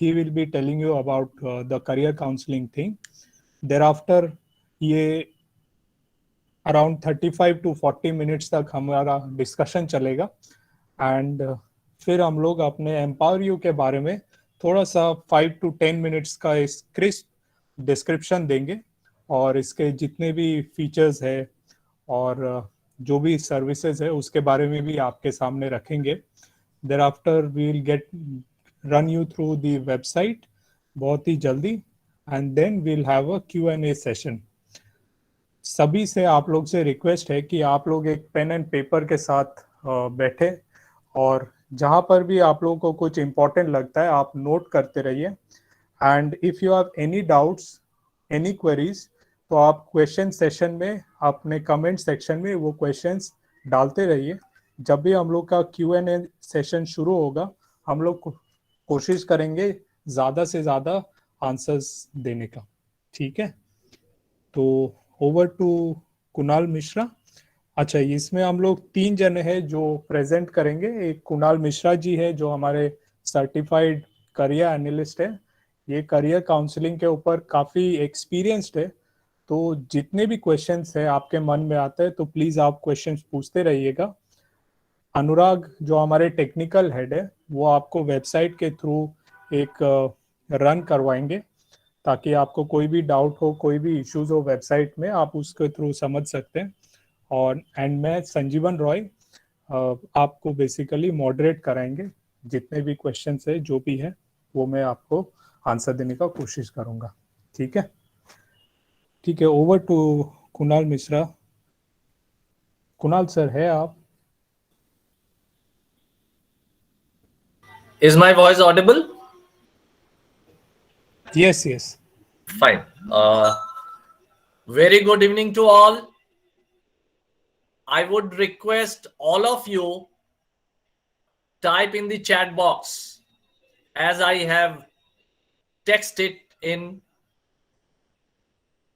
he will be telling you about the career counseling thing. Thereafter ये around 35 to 40 minutes तक हमारा discussion चलेगा and फिर हम लोग अपने एम्पावर यू के बारे में थोड़ा सा 5 to 10 मिनट्स का क्रिस्प डिस्क्रिप्शन देंगे और इसके जितने भी फीचर्स है और जो भी सर्विसेज है उसके बारे में भी आपके सामने रखेंगे. Thereafter we will get run you through the website बहुत ही जल्दी and then we'll have a Q&A session. सभी से आप लोग से रिक्वेस्ट है कि आप लोग एक पेन एंड पेपर के साथ बैठे और जहां पर भी आप लोगों को कुछ इंपॉर्टेंट लगता है आप नोट करते रहिए. And if you have any doubts, any queries, तो आप क्वेश्चन सेशन में अपने कमेंट सेक्शन में वो क्वेश्चंस डालते रहिए. जब भी हम लोग का Q&A सेशन शुरू होगा हम लोग कोशिश करेंगे ज़्यादा से ज़्यादा आंसर्स देने का. ठीक है, तो ओवर टू कुणाल मिश्रा. अच्छा, इसमें हम लोग 3 जने हैं जो प्रेजेंट करेंगे. एक कुणाल मिश्रा जी है जो हमारे सर्टिफाइड करियर एनालिस्ट है. ये करियर काउंसलिंग के ऊपर काफ़ी एक्सपीरियंस्ड है. तो जितने भी क्वेश्चंस है आपके मन में आते हैं तो प्लीज़ आप क्वेश्चंस पूछते रहिएगा. अनुराग जो हमारे टेक्निकल हेड है वो आपको वेबसाइट के थ्रू एक रन करवाएंगे ताकि आपको कोई भी डाउट हो, कोई भी इश्यूज हो वेबसाइट में, आप उसके थ्रू समझ सकते हैं. और एंड मैं संजीवन रॉय आपको बेसिकली मॉडरेट कराएंगे. जितने भी क्वेश्चंस है जो भी है वो मैं आपको आंसर देने का कोशिश करूंगा. ठीक है, ठीक है. Over to Kunal Mishra. Kunal sir है आप? Is my voice audible? Yes, yes. Fine. Very good evening to all. I would request all of you type in the chat box as I have texted in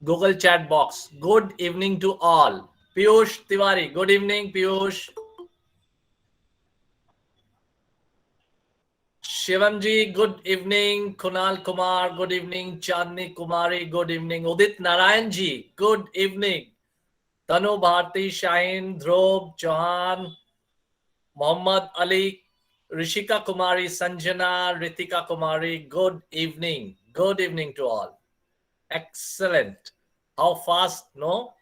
Google chat box. Good evening to all. Piyush Tiwari. Good evening, Piyush. Shivanji, good evening. Kunal Kumar, good evening. Chandni Kumari, good evening. Udit Narayanji, good evening. Tanu Bharti, Shaheen, Dhruv, Chauhan, Muhammad Ali, Rishika Kumari, Sanjana, Ritika Kumari, good evening. Good evening to all. Excellent. How fast, no?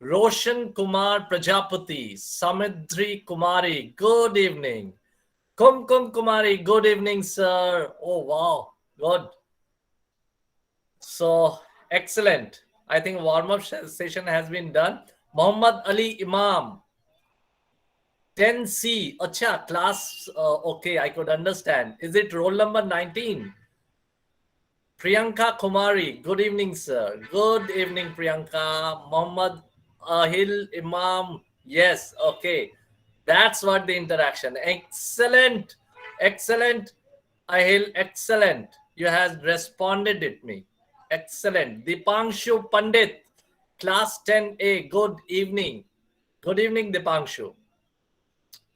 Roshan Kumar Prajapati, Samidri Kumari, good evening. Kumkum Kumari, good evening, sir. Oh, wow. Good. So, excellent. I think warm-up session has been done. Muhammad Ali Imam. 10C. Acha, class. Okay, I could understand. Is it roll number 19? Priyanka Kumari. Good evening, sir. Good evening, Priyanka. Muhammad Ahil Imam. Yes, okay. That's what the interaction. Excellent. Excellent. Ahil, excellent. You have responded it me. Excellent. Dipanshu Pandit, class 10A. Good evening. Good evening, Dipanshu.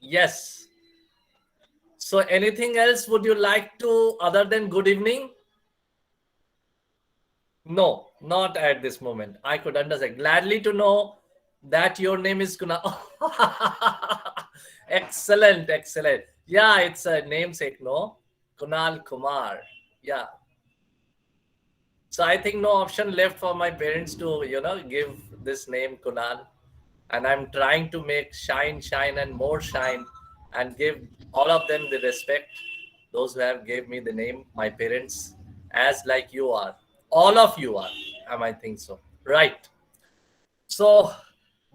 Yes. So anything else would you like to other than good evening? No, not at this moment. I could understand. Gladly to know that your name is Kunal. Excellent, excellent. Yeah, it's a namesake, no? Kunal Kumar. Yeah. So I think no option left for my parents to, give this name Kunal. And I'm trying to make shine, and more shine and give all of them the respect. Those who have gave me the name, my parents, as like you are. All of you are. I think so. Right. So,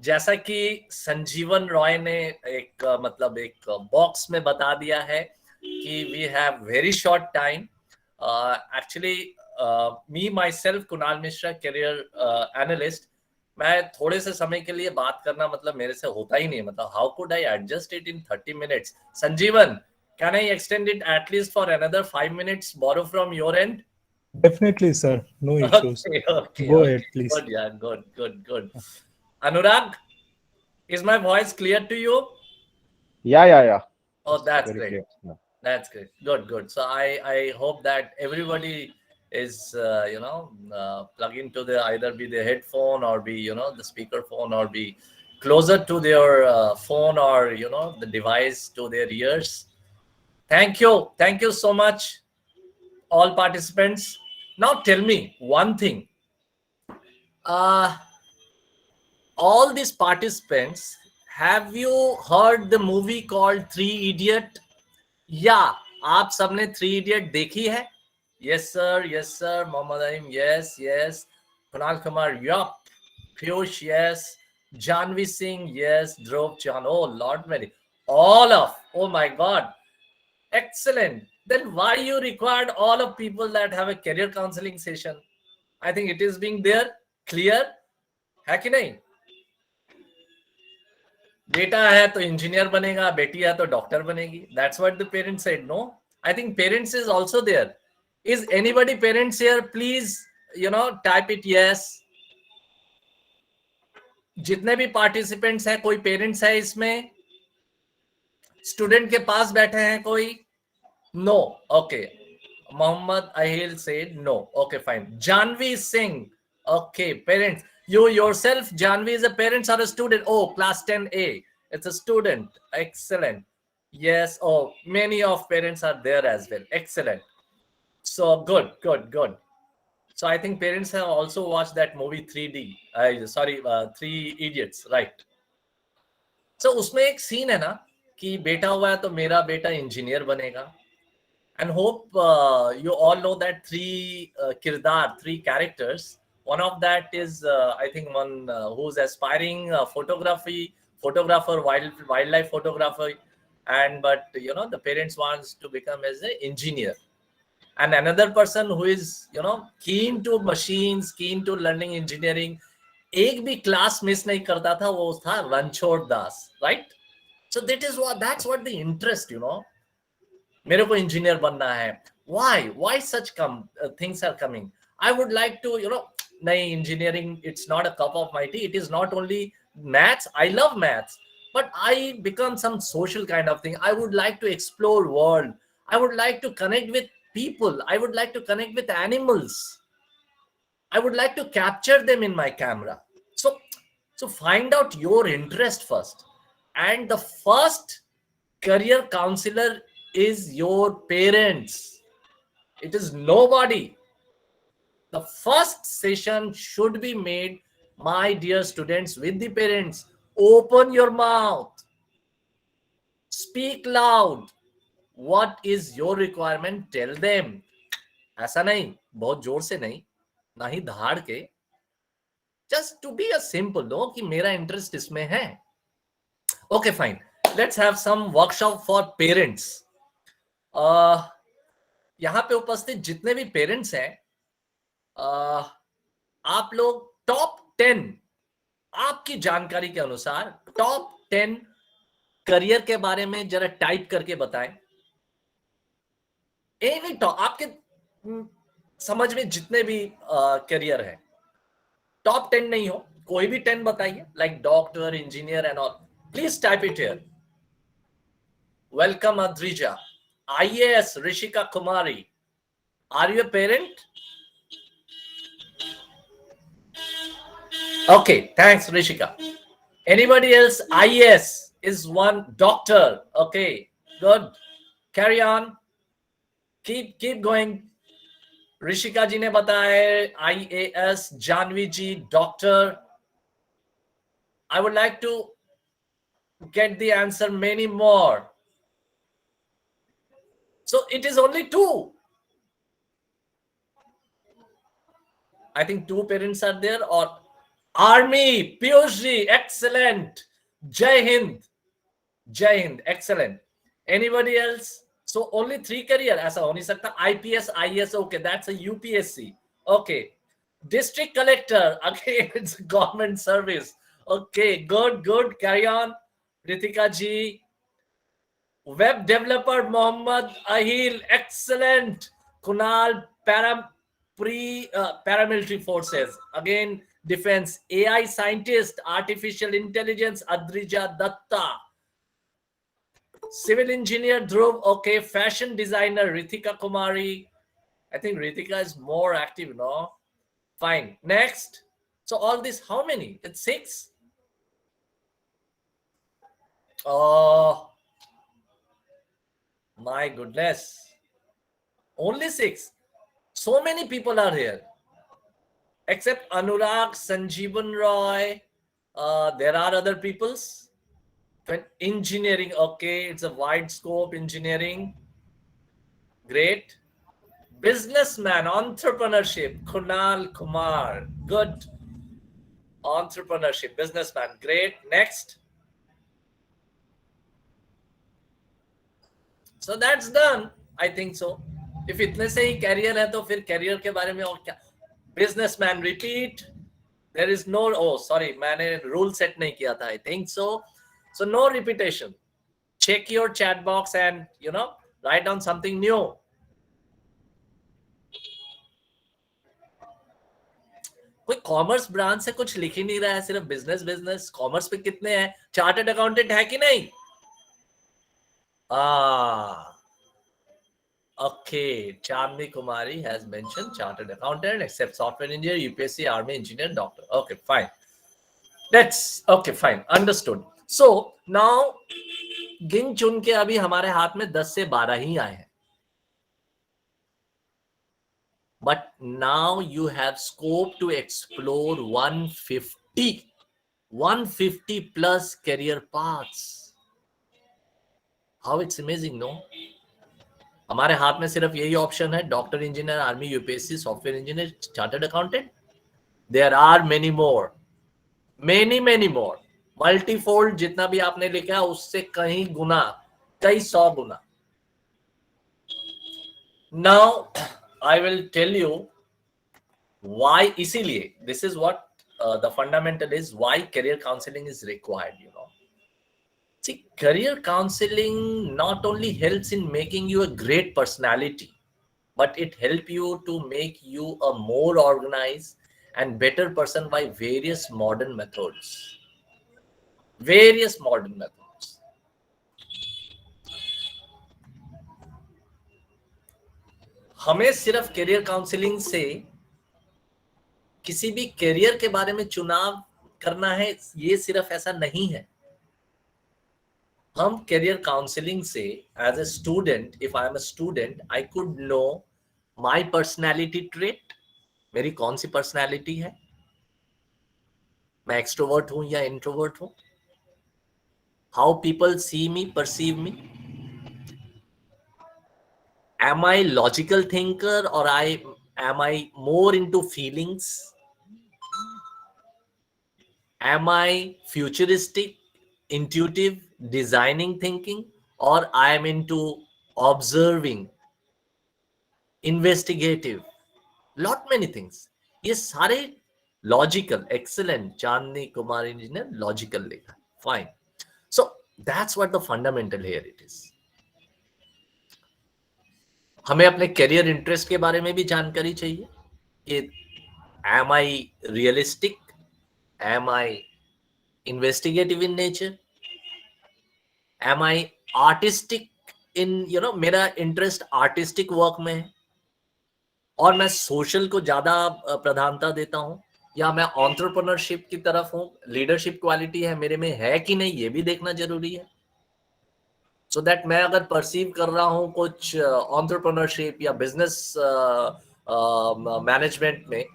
जैसा कि संजीवन रॉय ने एक box में बता दिया है कि we have very short time. Actually me myself Kunal Mishra career analyst. मैं थोड़े से समय के लिए बात करना मेरे से होता ही नहीं. How could I adjust it in 30 minutes? Sanjeevan, can I extend it at least for another 5 minutes, borrow from your end? Definitely, sir. No issues. Okay. Go ahead, please. Good, yeah. Good. Anurag, is my voice clear to you? Yeah. Oh, that's Very great. clear. Yeah. That's great. Good, good. So I hope that everybody is plug into the either be the headphone or be the speaker phone or be closer to their phone or the device to their ears. Thank you so much, all participants. Now tell me one thing. All these participants, have you heard the movie called Three Idiot? या आप सबने three idiot देखी है? Yes sir Mohammed Aheem yes yes Kunal Kumar yup Piyush yes Janvi Singh yes Dhruv Chan oh lord मेरी all of oh my god excellent then why you required all of people that have a career counseling session? I think it is being there clear है कि नहीं? बेटा है तो engineer बनेगा, बेटी है तो डॉक्टर बनेगी. That's what the parents said. No, I think parents is also there. Is anybody parents here? Please, type it yes. जितने भी पार्टिसिपेंट्स हैं, कोई पेरेंट्स है इसमें? स्टूडेंट के पास बैठे हैं कोई? No. Okay. Mohammad Ahil said no. Okay, fine. Janvi Singh. Okay, parents. You yourself, Janvi, is a parent or a student? Oh, class 10A. It's a student. Excellent. Yes. Oh, many of parents are there as well. Excellent. So good. So I think parents have also watched that movie 3D. Three Idiots, right? So उसमें एक scene है ना कि बेटा हुआ है तो मेरा बेटा इंजीनियर बनेगा. And hope you all know that three characters. One of that is I think one who's aspiring photographer, wildlife photographer, but the parents wants to become as an engineer. And another person who is keen to machines, keen to learning engineering. एक भी class miss नहीं करता था, वो था Ranchhod Das, right? So that's what the interest, मेरे को engineer बनना है. Why such things are coming? I would like to नहीं, engineering, it's not a cup of my tea. It is not only maths. I love maths, but I become some social kind of thing. I would like to explore world. I would like to connect with people. I would like to connect with animals. I would like to capture them in my camera. So find out your interest first. And the first career counselor is your parents. It is nobody. The first session should be made, my dear students, with the parents. Open your mouth. Speak loud. What is your requirement? Tell them. ऐसा नहीं, बहुत जोर से नहीं, ना ही धाड़ के. Just to be a simple, no, कि मेरा interest इसमें है. Okay, fine. Let's have some workshop for parents. यहाँ पे उपस्थित जितने भी पेरेंट्स हैं, आप लोग टॉप 10 आपकी जानकारी के अनुसार टॉप 10 करियर के बारे में जरा टाइप करके बताएं. एनी टॉप आपके समझ में जितने भी करियर है, टॉप 10 नहीं हो, कोई भी 10 बताइए, like doctor, engineer and all. Please type it here. Welcome Adrija. IAS Rishika Kumari. Are you a parent? Okay, thanks Rishika. Anybody else? IAS is one. Doctor. Okay, good. Carry on. Keep going. Rishika ji ने बताया IAS, Janvi ji doctor. I would like to get the answer many more. So it is only 2. I think 2 parents are there. Or Army, Piyush ji, excellent. Jai Hind, excellent. Anybody else? So only 3 career. ऐसा हो नहीं सकता. IPS, IAS, okay, that's a UPSC. Okay. District collector, again, it's government service. Okay, good. Carry on. Ritika ji. Web developer Mohammad Ahil, excellent. Kunal, paramilitary forces, again defense. AI scientist, artificial intelligence, Adrija Datta. Civil engineer Dhruv, okay. Fashion designer Ritika Kumari. I think Ritika is more active, no? Fine. Next. So all this, how many? It's 6. Oh my goodness. Only 6. So many people are here. Except Anurag, Sanjeevan Roy. There are other peoples. Engineering, okay. It's a wide scope engineering. Great. Businessman, entrepreneurship, Kunal Kumar. Good. Entrepreneurship, businessman. Great. Next. So that's done. I think so. If इतने से ही career है तो फिर career के बारे में और क्या? Businessman, repeat. There is no, oh sorry, मैंने rule set नहीं किया था. I think so. So no repetition. Check your chat box and write down something new. कोई कॉमर्स ब्रांच से कुछ लिख ही नहीं रहा है, सिर्फ बिजनेस बिजनेस. कॉमर्स पे कितने हैं? चार्टर्ड अकाउंटेंट है कि नहीं? Okay, Chandni Kumari has mentioned chartered accountant, except software engineer, UPSC, army engineer, doctor. Okay, fine. That's okay, fine. Understood. So now गिन चुन के अभी हमारे हाथ में 10 से 12 ही आए हैं. But now you have scope to explore 150 plus career paths. How it's amazing, no? हमारे हाथ में सिर्फ यही ऑप्शन है, doctor, engineer, army, UPSC, software engineer, chartered accountant. There are many more, many more. Multifold जितना भी आपने लिखा उससे कहीं गुना, कई 100 गुना. Now I will tell you why. इसीलिए this is what the fundamental is, why career counselling is required. See, career counseling not only helps in making you a great personality, but it helps you to make you a more organized and better person by various modern methods. Various modern methods. हमें सिर्फ career counselling से किसी भी career के बारे में चुनाव करना है, ये सिर्फ ऐसा नहीं है. हम करियर काउंसलिंग से as a student, if I am a student, I could know my personality trait. मेरी कौन सी पर्सनैलिटी है? मैं एक्सट्रोवर्ट हूं या इंट्रोवर्ट हूं? How people see me, perceive me. Am I logical thinker और am I more into feelings? Am I futuristic, intuitive, designing thinking, or I am into observing, investigative, lot many things. ये सारे logical. Excellent, चांदनी कुमारी जी ने logical लिखा. Fine. So that's what the fundamental here it is. हमें अपने career interest के बारे में भी जानकारी चाहिए कि am I realistic, am I investigative in nature, am I artistic in मेरा इंटरेस्ट आर्टिस्टिक वर्क में है और मैं सोशल को ज्यादा प्रधानता देता हूं, या मैं एंटरप्रेन्योरशिप की तरफ हूं, लीडरशिप क्वालिटी है मेरे में है कि नहीं, ये भी देखना जरूरी है. सो दैट मैं अगर परसीव कर रहा हूं कुछ एंटरप्रेन्योरशिप या बिजनेस मैनेजमेंट में,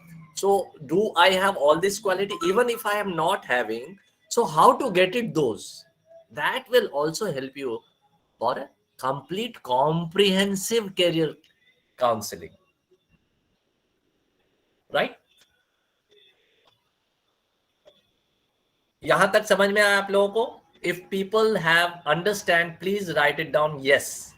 so do I have all this quality? Even if I am not having, so how to get it those? That will also help you for a complete comprehensive career counselling. Right? यहां तक समझ में आया आप लोगों को? If people have understand, please write it down. Yes.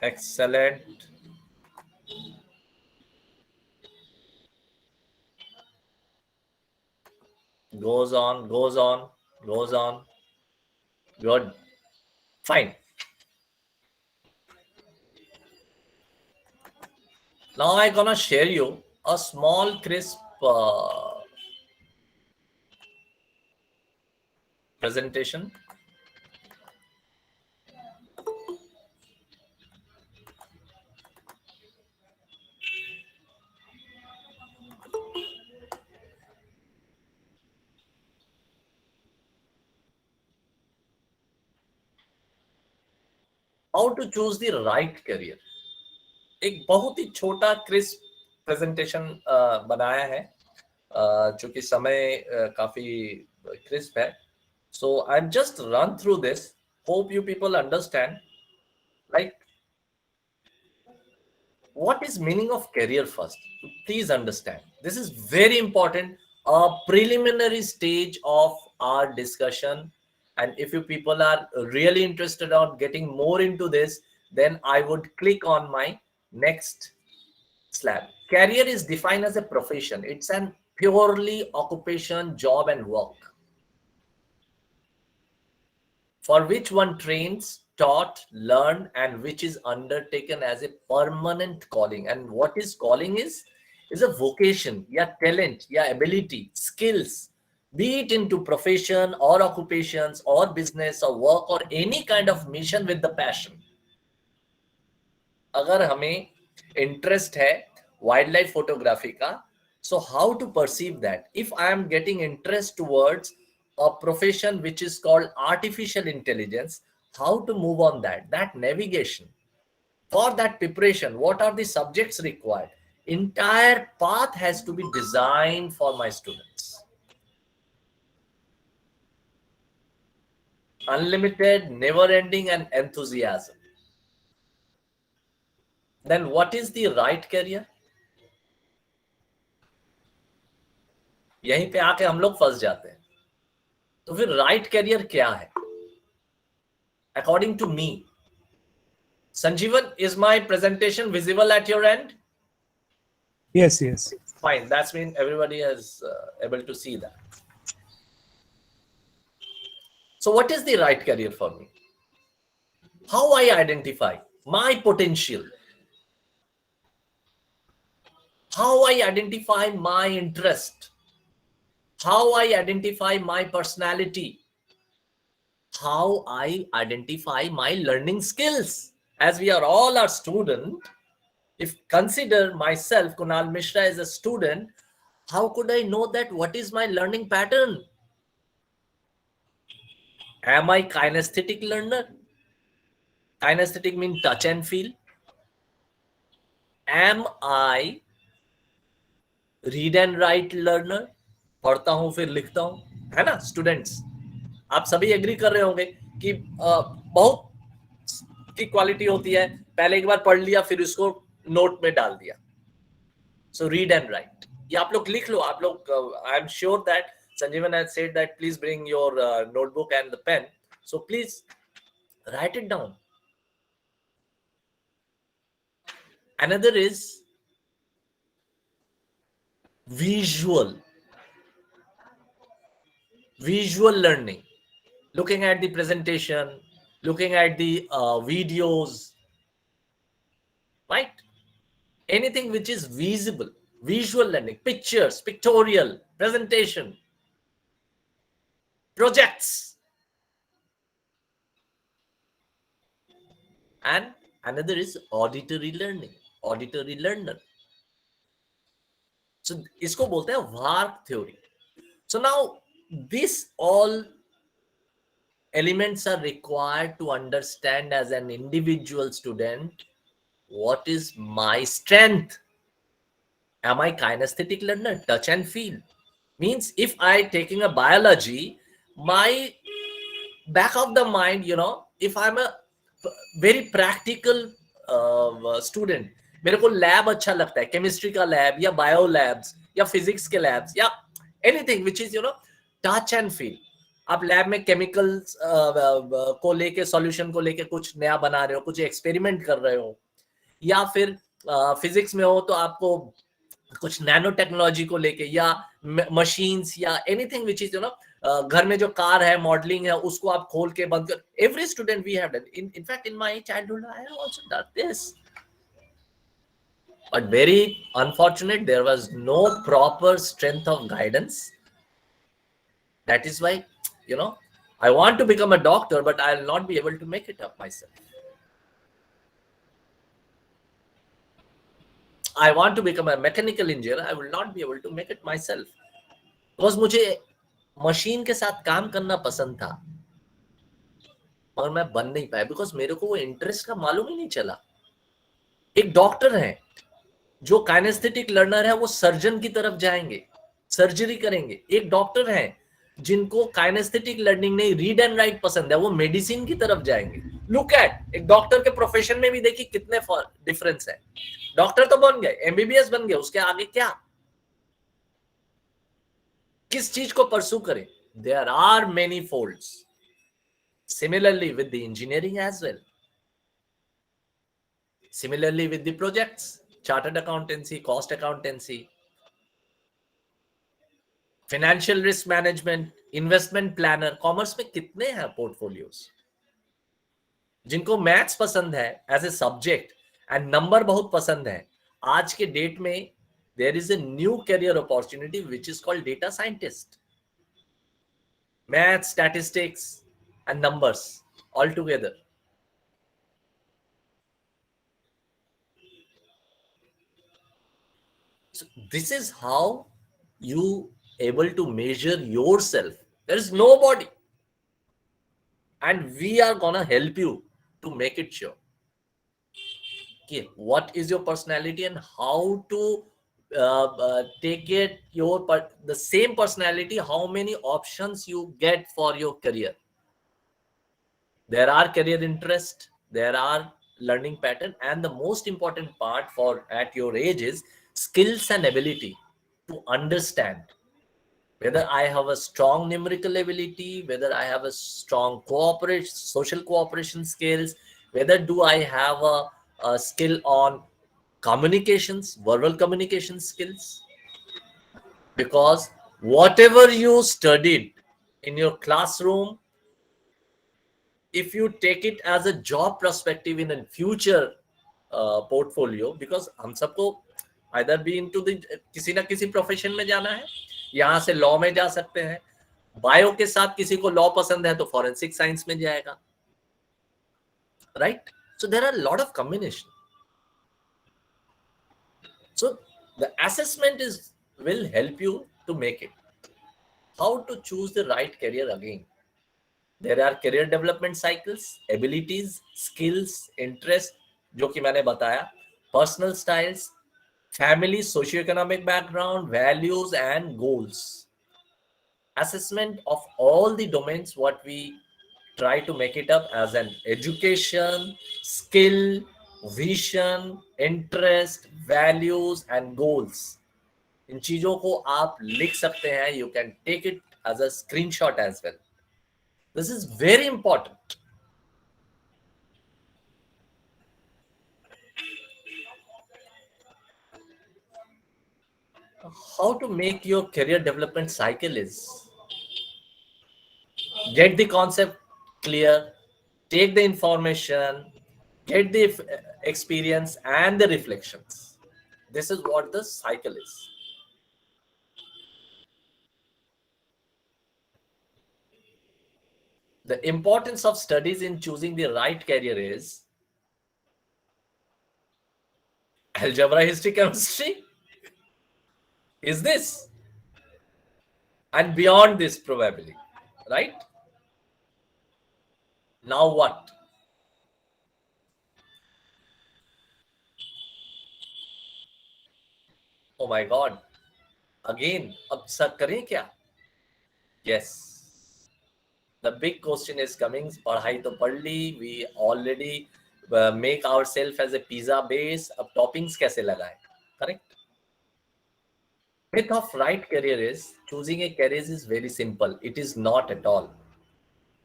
Excellent. goes on, goes on, goes on. Good. Fine. Now I'm gonna share you a small crisp presentation. How to choose the right career. एक बहुत ही छोटा crisp presentation बनाया है जो कि समय काफी crisp है. So I'm just run through this. Hope you people understand. Like, what is meaning of career first? Please understand. This is very important. A preliminary stage of our discussion. And if you people are really interested on getting more into this, then I would click on my next slab. Career is defined as a profession. It's an purely occupation, job, and work for which one trains, taught, learned, and which is undertaken as a permanent calling. And what is calling is a vocation, yeah, talent, yeah, ability, skills, be it into profession or occupations or business or work or any kind of mission with the passion. अगर हमें interest है wild life photography का, so how to perceive that? If I am getting interest towards a profession which is called artificial intelligence, how to move on that navigation, for that preparation, what are the subjects required? Entire path has to be designed for my students. Unlimited, never ending, and enthusiasm. Then what is the right career? यहीं पे आके हम लोग फंस जाते हैं. तो फिर राइट कैरियर क्या है? According to me, Sanjeevan, is my presentation visible at your end? Yes, yes. Fine. That's mean everybody is able to see that. So what is the right career for me? How I identify my potential? How I identify my interest? How I identify my personality? How I identify my learning skills? As we are all a student, if consider myself, Kunal Mishra, as a student, how could I know that what is my learning pattern? Am I kinesthetic learner? Kinesthetic means touch and feel. Am I read and write learner? पढ़ता हूं फिर लिखता हूं, है ना students? आप सभी agree कर रहे होंगे कि बहुत की क्वालिटी होती है, पहले एक बार पढ़ लिया फिर उसको नोट में डाल दिया. सो रीड एंड राइट, ये आप लोग लिख लो. आप लोग, I am sure that Sanjeevan has said that please bring your notebook and the pen. So please write it down. Another is visual learning. Looking at the presentation, looking at the videos, right? Anything which is visible, visual learning, pictures, pictorial, presentation, projects. And another is auditory learning, auditory learner. So isko bolte hain VARK theory. So now these all elements are required to understand as an individual student what is my strength. Am I kinesthetic learner, touch and feel? Means if I taking a biology, my back of the mind, if I'm a very practical student, मेरे को lab अच्छा लगता है, chemistry का lab या bio labs या physics के labs या anything which is touch and feel. आप लैब में केमिकल्स को लेके, सॉल्यूशन को लेके कुछ नया बना रहे हो, कुछ एक्सपेरिमेंट कर रहे हो, या फिर फिजिक्स में हो तो आपको कुछ नैनो टेक्नोलॉजी को लेके या मशीन्स या एनीथिंग विच इज घर में जो कार है मॉडलिंग है उसको आप खोल के बंद कर. Every student we have done. In fact in my childhood I have also done this, but very unfortunate there was no proper strength of guidance. That is why I want to become a doctor, but I'll not be able to make it up myself. I want to become a mechanical engineer, I will not be able to make it myself because मुझे machine के साथ काम करना पसंद था और मैं बन नहीं पाया बिकॉज मेरे को वो इंटरेस्ट का मालूम ही नहीं चला. एक डॉक्टर है जो काइनेस्थेटिक लर्नर है वो सर्जन की तरफ जाएंगे, सर्जरी करेंगे. एक डॉक्टर है जिनको काइनेस्थेटिक लर्निंग नहीं रीड एंड राइट पसंद है वो मेडिसिन की तरफ जाएंगे. लुक एट एक डॉक्टर के प्रोफेशन में भी देखिए कितने डिफरेंस है. डॉक्टर तो बन गए, एमबीबीएस बन गए, उसके आगे क्या, किस चीज को परसू करें. There are many folds. Similarly with the engineering as well. Similarly with the projects, chartered accountancy, cost accountancy, financial risk management, investment planner. Commerce में कितने हैं पोर्टफोलियोज. जिनको मैथ्स पसंद है as a subject and number बहुत पसंद है, आज के डेट में there is a new career opportunity which is called data scientist. Math, statistics and numbers all together. So this is how you able to measure yourself. There is nobody, and we are gonna help you to make it sure. Okay, what is your personality and how to take it the same personality, how many options you get for your career. There are career interest, there are learning pattern, and the most important part for at your age is skills and ability to understand whether I have a strong numerical ability, whether I have a strong cooperation, social cooperation skills, whether do I have a skill on communications, verbal communication skills. Because whatever you studied in your classroom, if you take it as a job perspective in a future portfolio, because हम सबको either be into the किसी ना किसी profession में जाना है, यहाँ से लॉ में जा सकते हैं, बायो के साथ किसी को लॉ पसंद है तो फॉरेंसिक साइंस में जाएगा, right? So there are a lot of combination. So the assessment will help you to make it. How to choose the right career again. There are career development cycles, abilities, skills, interest, जो कि मैंने बताया, personal styles, family, socioeconomic background, values and goals. Assessment of all the domains what we try to make it up as an education, skill, vision, interest, values and goals. इन चीजों को आप लिख सकते हैं. You can take it as a screenshot as well. This is very important. How to make your career development cycle is get the concept clear, take the information, get the experience and the reflections. This is what the cycle is. The importance of studies in choosing the right career is algebra, history, chemistry. Is this and beyond this probably, right? Now what? Oh my god, again अब sir करें क्या? Yes, the big question is coming. पढ़ाई तो पढ़ ली, we already make ourselves as a pizza base. अब toppings कैसे लगाएं? Correct? Myth of right career is choosing a career is very simple. It is not at all.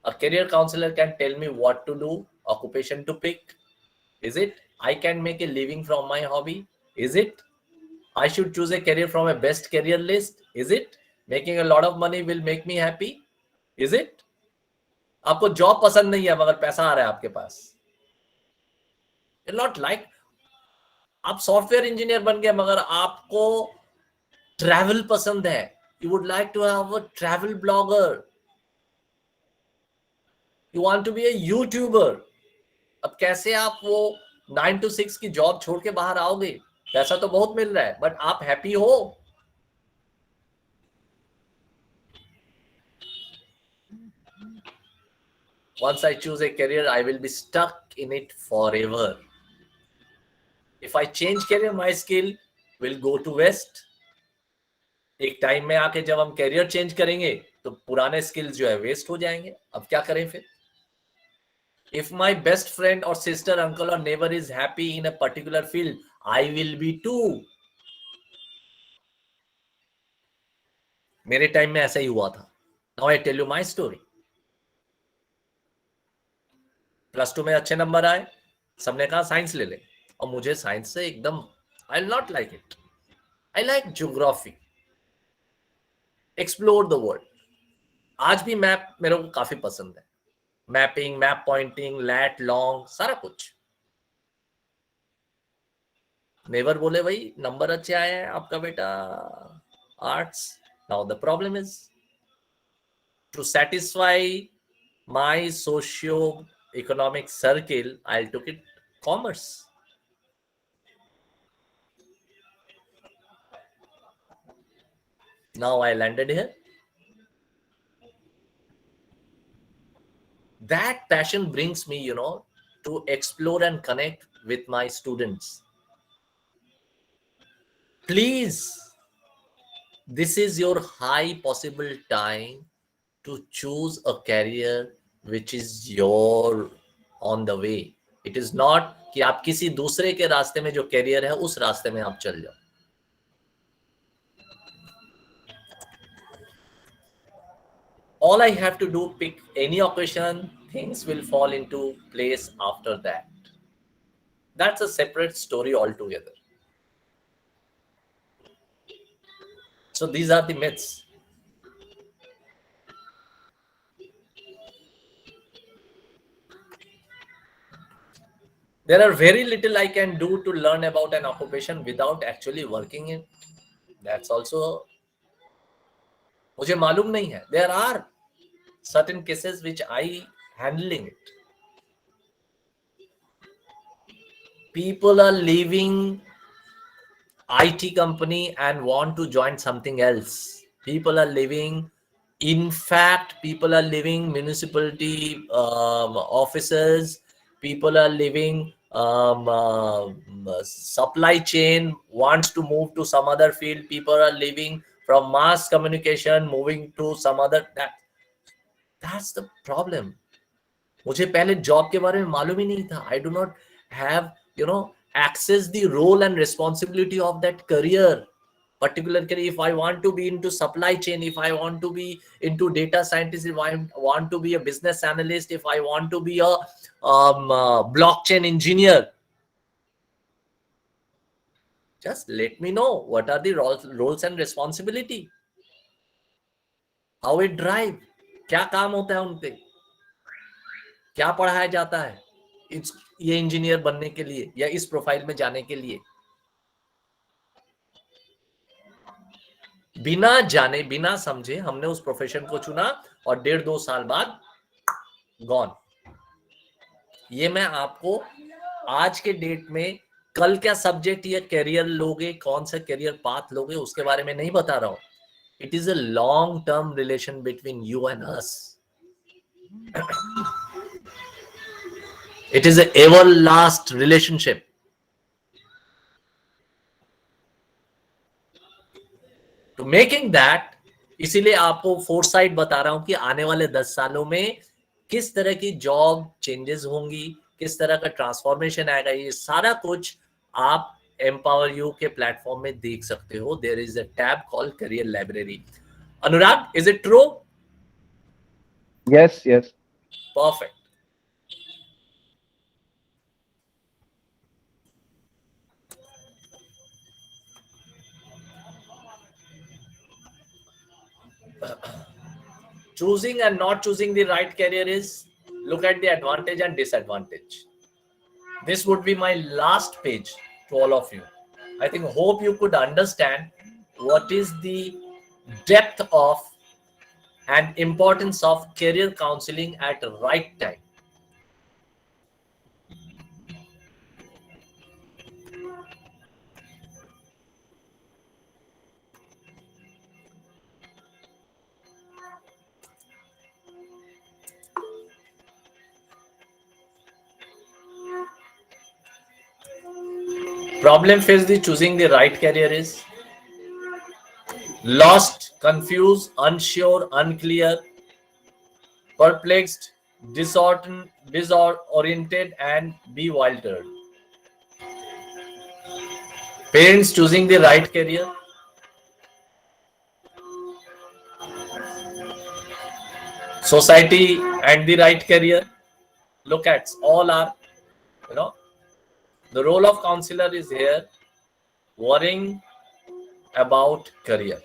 A career counselor can tell me what to do, occupation to pick. Is it? I can make a living from my hobby. Is it? I should choose a career from a best career list. Is it? Making a lot of money will make me happy. Is it? आपको job पसंद नहीं है मगर पैसा आ रहा है आपके पास. Not like आप सॉफ्टवेयर इंजीनियर बन गए मगर आपको ट्रैवल पसंद है. You would like to have a travel blogger. You want to be a YouTuber. अब कैसे आप वो 9 to 6 की जॉब छोड़ के बाहर आओगे? पैसा तो बहुत मिल रहा है बट आप हैप्पी हो? Once I choose a career, I will be stuck in it forever. If I change career, my skill will go to waste. एक टाइम में आके जब हम कैरियर चेंज करेंगे तो पुराने स्किल्स जो है वेस्ट हो जाएंगे. अब क्या करें फिर? If my best friend or sister, uncle or neighbor is happy in a particular field, I will be too. मेरे टाइम में ऐसा ही हुआ था. Now I tell you my story. +2 में अच्छे नंबर आए, सबने कहा साइंस ले ले, और मुझे साइंस से एकदम I will not like it. I like geography, explore the world. आज भी मैप मेरे को काफी पसंद है. Mapping, map pointing, lat long, सारा कुछ. नेवर बोले भाई नंबर अच्छे आए हैं आपका बेटा arts. Now the problem is to satisfy my socio-economic circle, I took it commerce. Now I landed here. That passion brings me, to explore and connect with my students. Please, this is your high possible time to choose a career which is your on the way. It is not कि आप किसी दूसरे के रास्ते में जो career है उस रास्ते में आप चल जाओ. All I have to do, pick any occasion, things will fall into place after that. That's a separate story altogether. So these are the myths. There are very little I can do to learn about an occupation without actually working in. That's also, मुझे मालूम नहीं है. There are certain cases which I handling it. People are leaving IT company and want to join something else. People are leaving. In fact, people are leaving municipality offices. People are leaving supply chain, wants to move to some other field. People are leaving from mass communication, moving to some other. That's the problem. मुझे पहले job के बारे में मालूम ही नहीं था. I do not have, access the role and responsibility of that career. Particular career, if I want to be into supply chain, if I want to be into data scientist, if I want to be a business analyst, if I want to be a blockchain engineer, just let me know what are the roles and responsibility, how it drive, क्या काम होता है उन पे, क्या पढ़ाया जाता है ये इंजीनियर बनने के लिए या इस प्रोफाइल में जाने के लिए. बिना जाने बिना समझे हमने उस प्रोफेशन को चुना और 1.5-2 साल बाद गॉन. ये मैं आपको आज के डेट में कल क्या सब्जेक्ट या कैरियर लोगे, कौन सा कैरियर पाथ लोगे, उसके बारे में नहीं बता रहा हूं. It is a long term relation between you and us. It is an everlast relationship. तो मेकिंग दैट, इसीलिए आपको फोरसाइट बता रहा हूं कि आने वाले 10 सालों में किस तरह की जॉब चेंजेस होंगी, किस तरह का ट्रांसफॉर्मेशन आएगा. ये सारा कुछ आप एम्पावर यू के प्लेटफॉर्म में देख सकते हो. There is a tab called career library. Anurag, is it true? Yes, yes. Perfect. choosing and not choosing the right career is, look at the advantage and disadvantage. This would be my last page to all of you. I think, hope you could understand what is the depth of and importance of career counseling at the right time. Problem faced with choosing the right career is lost, confused, unsure, unclear, perplexed, disoriented, and bewildered. Parents choosing the right career, society and the right career. Look at all are, the role of counselor is here, worrying about career.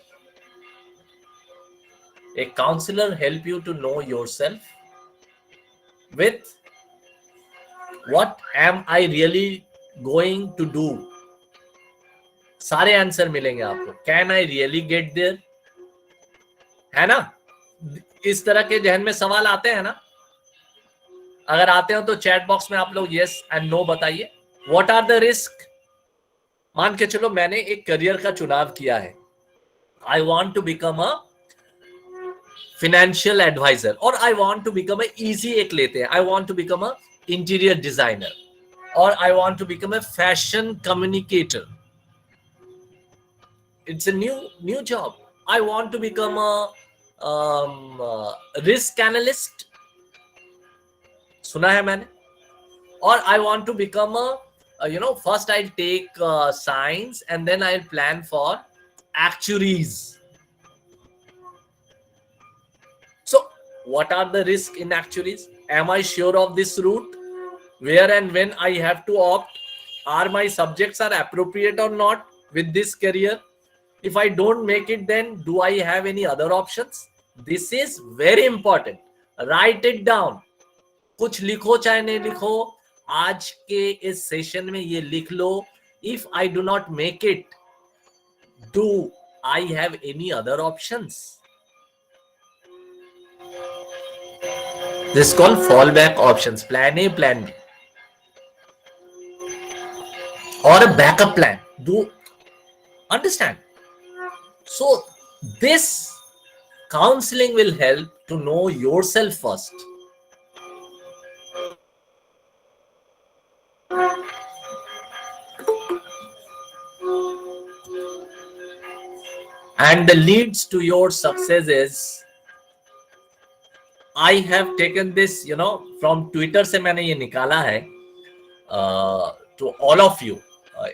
A counselor help you to know yourself with what am I really going to do. सारे answer मिलेंगे आपको. Can I really get there, है ना? इस तरह के जहन में सवाल आते हैं ना? अगर आते हो तो चैट बॉक्स में आप लोग यस एंड नो बताइए. What are the risk? मान के चलो मैंने एक करियर का चुनाव किया है. I want to become a financial advisor, or I want to become a easy एक लेते हैं, I want to become a interior designer, or I want to become a fashion communicator. It's a new job. I want to become a risk analyst, सुना है मैंने. Or I want to become a first I'll take science and then I'll plan for actuaries. What are the risks in actuaries? Am I sure of this route? Where and when I have to opt? Are my subjects are appropriate or not with this career? If I don't make it, then do I have any other options? This is very important. Write it down. कुछ लिखो चाहे नहीं लिखो, आज के इस session में ये लिख लो. If I do not make it, do I have any other options? This is called fallback options. Plan A, plan B, or a backup plan. Do understand? So this counseling will help to know yourself first. And the leads to your success is, I have taken this, from Twitter से मैंने ये निकाला है to all of you.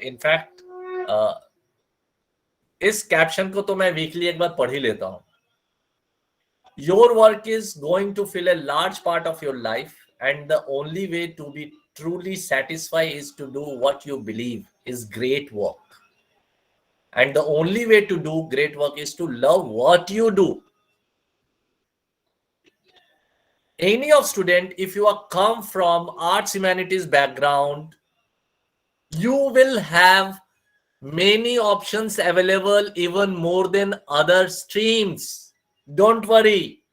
In fact, इस caption को तो मैं weekly एक बार पढ़ ही लेता हूँ. Your work is going to fill a large part of your life, and the only way to be truly satisfied is to do what you believe is great work. And the only way to do great work is to love what you do. Any of student, if you are come from arts humanities background, you will have many options available, even more than other streams. Don't worry.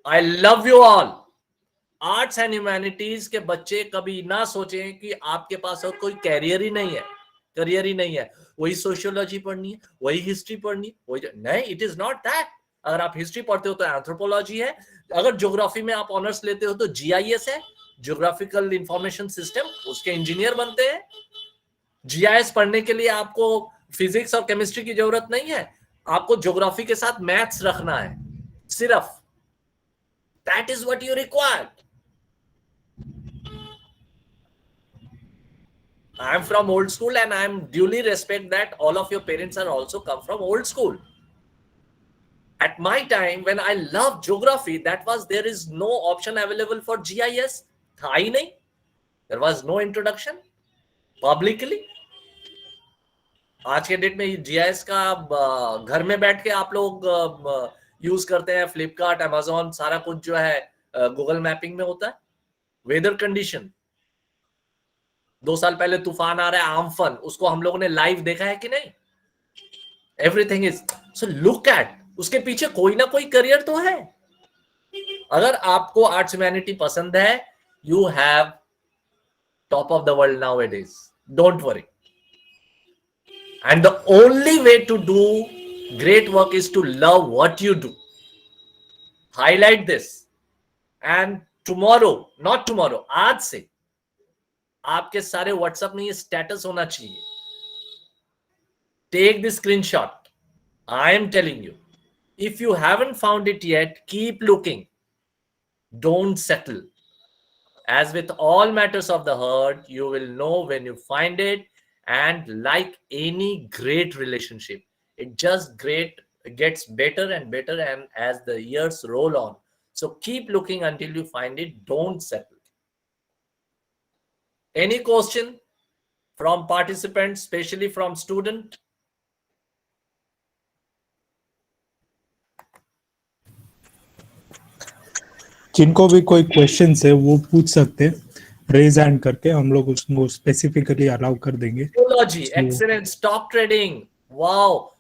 I love you all. Arts and humanities के बच्चे कभी ना सोचें कि आपके पास और कोई career ही नहीं है, वही सोशियोलॉजी पढ़नी है, वही हिस्ट्री पढ़नी है, वही नहीं. It is not that. अगर आप हिस्ट्री पढ़ते हो तो एंथ्रोपोलॉजी है. अगर ज्योग्राफी में आप ऑनर्स लेते हो तो जीआईएस है, ज्योग्राफिकल इंफॉर्मेशन सिस्टम, उसके इंजीनियर बनते हैं. जीआईएस पढ़ने के लिए आपको फिजिक्स और केमिस्ट्री की जरूरत नहीं है, आपको ज्योग्राफी के साथ मैथ्स रखना है सिर्फ. That is what you required. I am from old school, and I am duly respect that all of your parents are also come from old school. At my time, when I loved geography, there is no option available for GIS. था ही नहीं. There was no introduction publicly. आज के date में GIS का घर में बैठ के आप लोग यूज करते हैं, फ्लिपकार्ट, अमेजोन, सारा कुछ जो है गूगल मैपिंग में होता है। वेदर कंडीशन, 2 साल पहले तूफान आ रहा है आम्फन, उसको हम लोगों ने लाइव देखा है कि नहीं? Everything is so look at, उसके पीछे कोई ना कोई करियर तो है। अगर आपको आर्ट्स ह्यूमैनिटी पसंद है, you have top of the world nowadays. Don't worry. And the only way to do great work is to love what you do. Highlight this. And tomorrow, not tomorrow, आज से आपके सारे WhatsApp में ये status होना चाहिए। Take the screenshot. I am telling you. If you haven't found it yet, keep looking. Don't settle. As with all matters of the heart, you will know when you find it. And like any great relationship, it just gets better and better, and as the years roll on. So keep looking until you find it. Don't settle. Any question from participants, especially from student? जिनको भी कोई question है वो पूछ सकते हैं, raise hand करके हम लोग उसको स्पेसिफिकली अलाउ कर देंगे। Zoology, excellent. Stock trading, wow.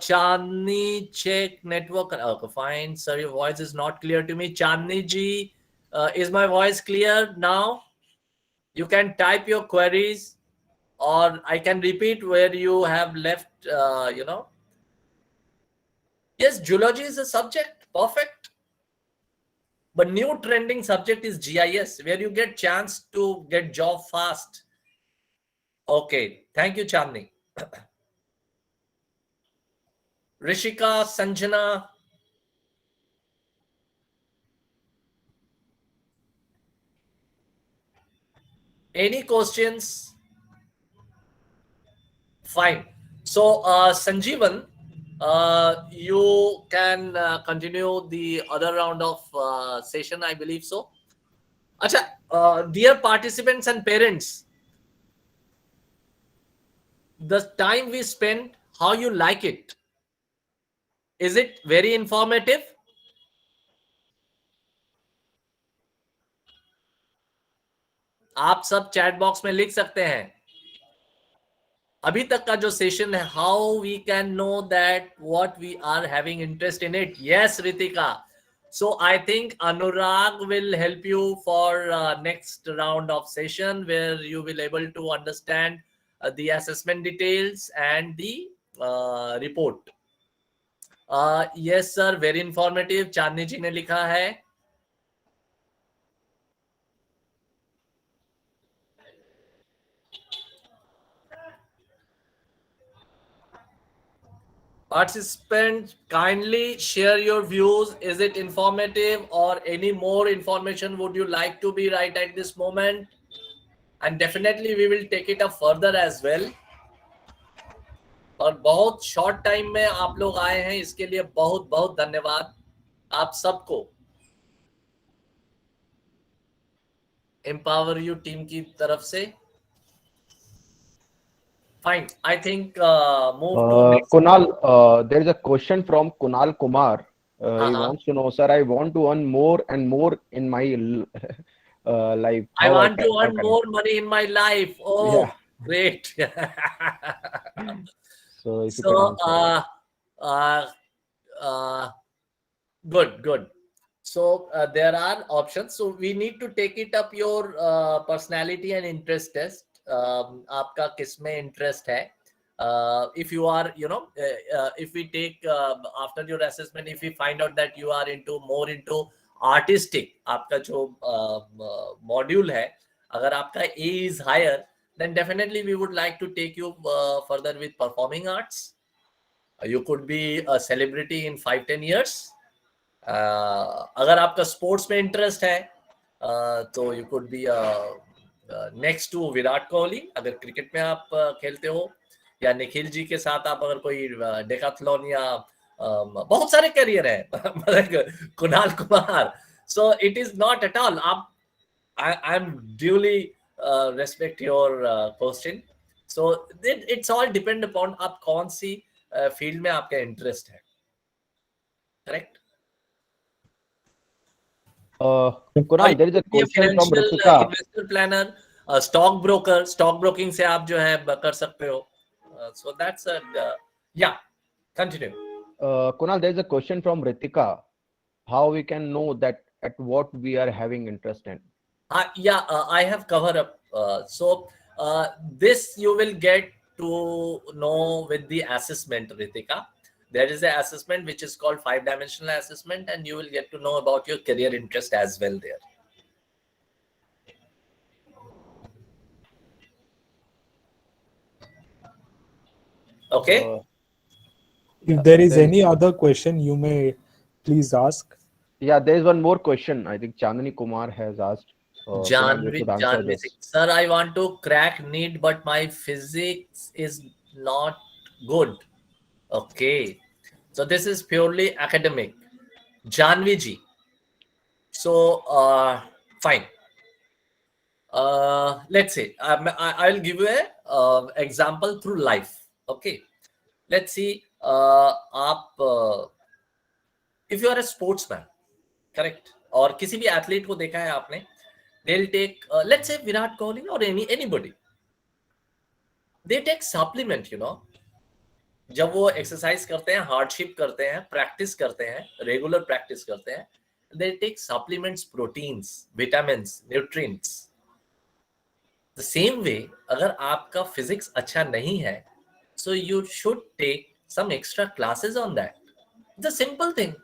Chandni check network. Okay, fine, sir, your voice is not clear to me. Chandni ji, is my voice clear now? You can type your queries, or I can repeat where you have left. Yes, zoology is a subject, perfect. But new trending subject is GIS, where you get chance to get job fast. Okay, thank you, Chandni. Rishika, Sanjana. Any questions? Fine. So, Sanjeevan, you can continue the other round of session, I believe so. Acha, dear participants and parents, the time we spend, how you like it? Is it very informative? आप सब chat box में लिख सकते हैं। अभी तक का जो सेशन है, how we can know that what we are having interest in it. Yes Ritika, so I think Anurag will help you for next round of session, where you will able to understand the assessment details and the report. Yes sir, very informative, चांदनी जी ने लिखा है। Participants, kindly share your views. Is it informative, or any more information would you like to be right at this moment? And definitely we will take it up further as well. और बहुत short time में आप लोग आए हैं, इसके लिए बहुत बहुत धन्यवाद आप सबको। एम्पावर यू टीम की तरफ से। Fine. I think move to next. Kunal, there is a question from Kunal Kumar. He Uh-huh. wants to know, sir, I want to earn more and more in my life. I How want to how earn can I- more money in my life. Oh, Yeah. great. So if you So, can answer. good. So there are options. So we need to take it up your personality and interest test. आपका किसमें interest है? If you are, if we take after your assessment, if we find out that you are more into artistic, आपका जो module है, अगर आपका A is higher, then definitely we would like to take you further with performing arts. You could be a celebrity in 5-10 years. अगर आपका sports में interest है, तो you could be next to Virat Kohli, अगर क्रिकेट में आप खेलते हो, या निखिल जी के साथ आप अगर कोई डेकाथलॉन, या बहुत सारे करियर है, Kunal Kumar. So it is not at all, आप I am duly respect your question. So it's all depend upon आप कौन सी फील्ड में आपका इंटरेस्ट है। Correct. Kunal, there is a Be a question from financial Ritika. investor planner, stock broker, stock broking से आप जो है कर सकते हो. So that's a yeah. Continue. Kunal, there is a question from Ritika. How we can know that at what we are having interest in? I have covered up. So this you will get to know with the assessment, Ritika. There is an assessment which is called 5-dimensional assessment, and you will get to know about your career interest as well there. Okay. If there is then- any other question, you may please ask. Yeah, there is one more question. I think Chandani Kumar has asked. Kunal, you should answer Janvi this. Singh, sir, I want to crack NEET, but my physics is not good. Okay. So this is purely academic. Janvi ji. So, fine. Let's say I'll give you a example through life. Okay. Let's see. If you are a sportsman, correct? और किसी भी athlete को देखा है आपने, they'll take, let's say Virat Kohli or anybody. They take supplement, you know. जब वो exercise करते हैं, हार्डशिप करते हैं, प्रैक्टिस करते हैं, रेगुलर प्रैक्टिस करते हैं, they take supplements, proteins, vitamins, nutrients. The same way, अगर आपका फिजिक्स अच्छा नहीं है, so you should take some extra classes on that. It's a simple thing.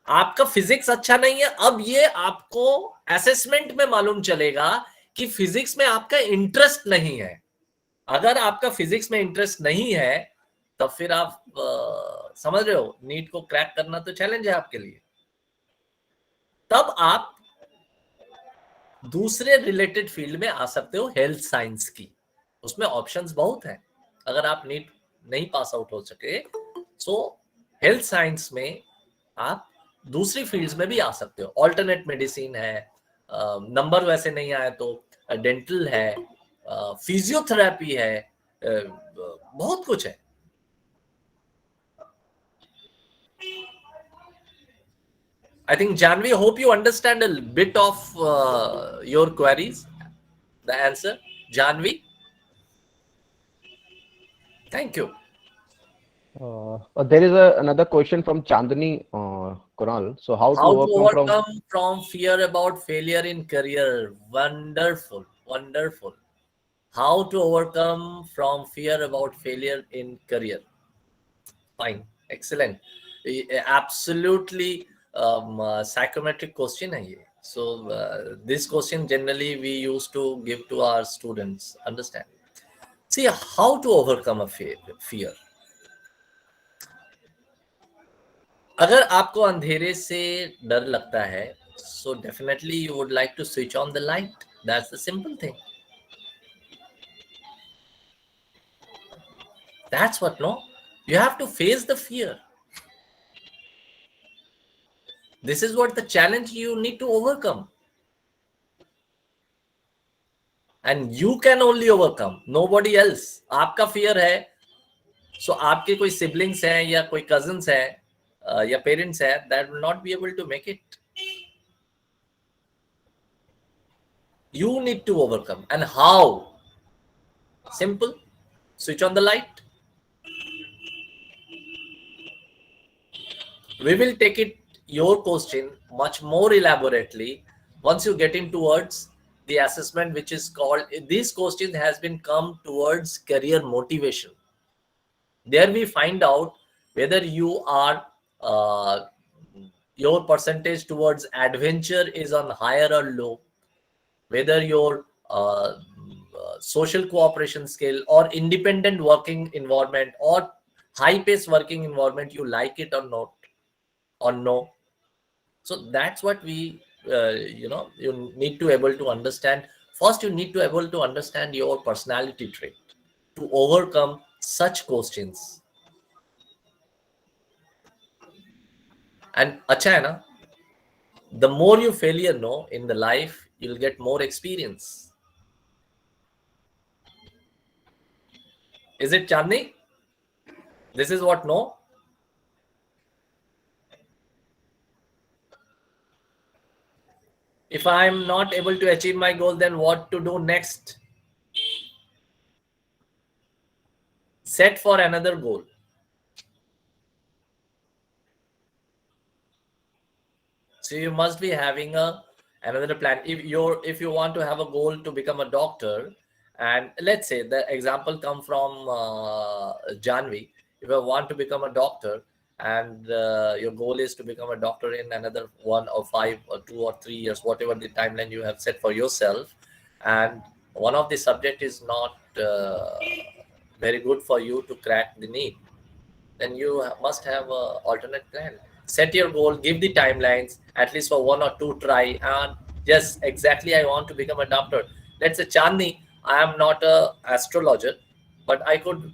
आपका फिजिक्स अच्छा नहीं है, अब ये आपको असेसमेंट में मालूम चलेगा कि फिजिक्स में आपका इंटरेस्ट नहीं है. अगर आपका फिजिक्स में इंटरेस्ट नहीं है, तब फिर आप समझ रहे हो, नीट को क्रैक करना तो चैलेंज है आपके लिए. तब आप दूसरे रिलेटेड फील्ड में आ सकते हो, हेल्थ साइंस की. उसमें ऑप्शंस बहुत हैं. अगर आप नीट नहीं पास आउट हो सके, सो हेल्थ साइंस में आप दूसरी फील्ड्स में भी आ सकते हो. ऑल्टरनेट मेडिसिन है, नंबर वैसे नहीं आए तो डेंटल है, फिजियोथेरेपी है, बहुत कुछ है. I think Janvi, hope you understand a bit of your queries. The answer, Janvi. Thank you. There is another question from Chandani Kunal. So how to overcome from fear about failure in career? Wonderful, wonderful. How to overcome from fear about failure in career? Fine, excellent. Absolutely psychometric question hai ye. So this question generally we used to give to our students. Understand? See how to overcome a fear. अगर आपको अंधेरे से डर लगता है, so definitely you would like to switch on the light. That's the simple thing. That's what, no? You have to face the fear. This is what the challenge you need to overcome. And you can only overcome, nobody else. आपका fear है, so आपके कोई siblings हैं या कोई cousins हैं या parents हैं, that will not be able to make it. You need to overcome. And how? Simple. Switch on the light. We will take it, your question, much more elaborately once you get in towards the assessment, which is called, this question has been come towards career motivation. There we find out whether you are, your percentage towards adventure is on higher or low, whether your social cooperation skill or independent working environment or high-paced working environment, you like it or not, or no. So that's what we, you need to able to understand. First, you need to able to understand your personality trait to overcome such questions. And acha hai na, the more you failure know in the life, you'll get more experience. Is it, Chandni? This is what no? If I'm not able to achieve my goal, then what to do next? Set for another goal. So you must be having another plan. If you want to have a goal to become a doctor, and let's say the example come from Janvi. If you want to become a doctor, and your goal is to become a doctor in another 1 or 5 or 2 or 3 years, whatever the timeline you have set for yourself, and one of the subject is not very good for you to crack the NEET, then you must have a alternate plan. Set your goal, give the timelines, at least for 1 or 2 try, and yes, exactly, I want to become a doctor. Let's say Chandni, I am not a astrologer, but I could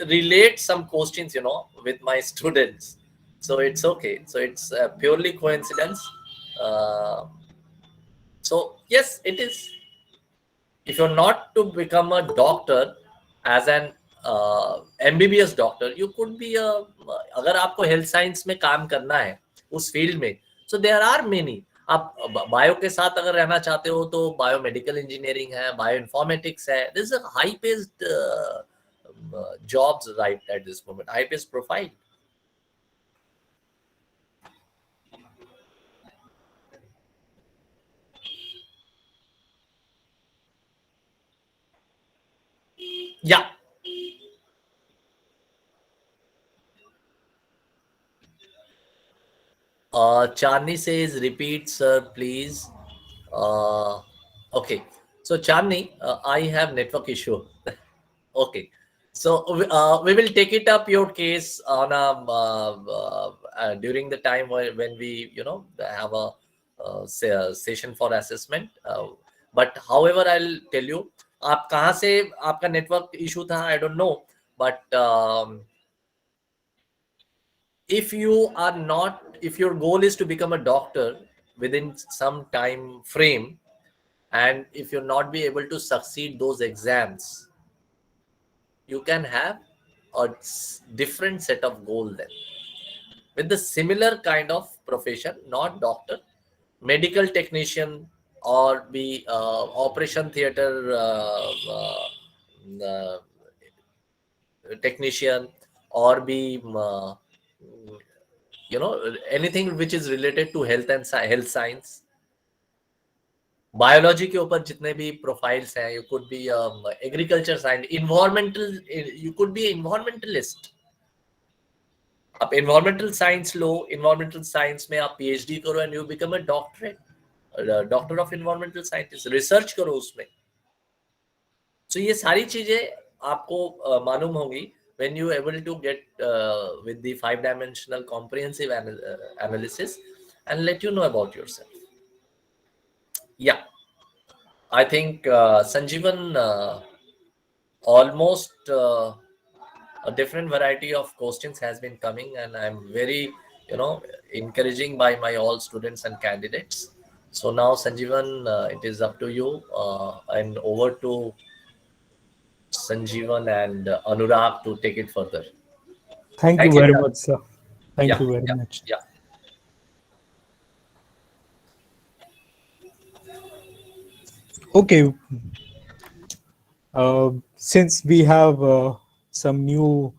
relate some questions, with my students. So it's okay. So it's purely coincidence. Uh, so yes, it is. If you're not to become a doctor as an MBBS doctor, you could B अगर आपको health science में काम करना है उस field में, so there are many. आप bio के साथ अगर रहना चाहते हो तो बायोमेडिकल इंजीनियरिंग है, बायो इन्फॉर्मेटिक्स है. This is a high paced jobs right at this moment, high paced profile. Yeah. Chandni says, repeat, sir, please. Okay. So, Chandni, I have network issue. Okay. So, we will take it up your case on during the time when we, have a session for assessment. But however, I'll tell you, आप कहाँ से आपका network issue था, I don't know. But if your goal is to become a doctor within some time frame, and if you're not be able to succeed those exams, you can have a different set of goal then with the similar kind of profession, not doctor, medical technician, or be operation theater technician, or be anything which is related to health and health science. Biology के ऊपर जितने भी profiles हैं, you could B agriculture science, environmental, you could B environmentalist. आप environmental science लो, environmental science में आप PhD करो and you become a doctor of environmental scientist, research करो उसमें. सो ये सारी चीजें आपको मालूम होंगी when you able to get with the 5-dimensional comprehensive analysis, and let you know about yourself. Yeah, I think Sanjeevan, almost a different variety of questions has been coming, and I'm very, encouraging by my all students and candidates. So now, Sanjeevan, it is up to you, and over to Sanjeevan and Anurag to take it further. Thank you very much, sir. Thank you very much. Yeah. Okay. Since we have some new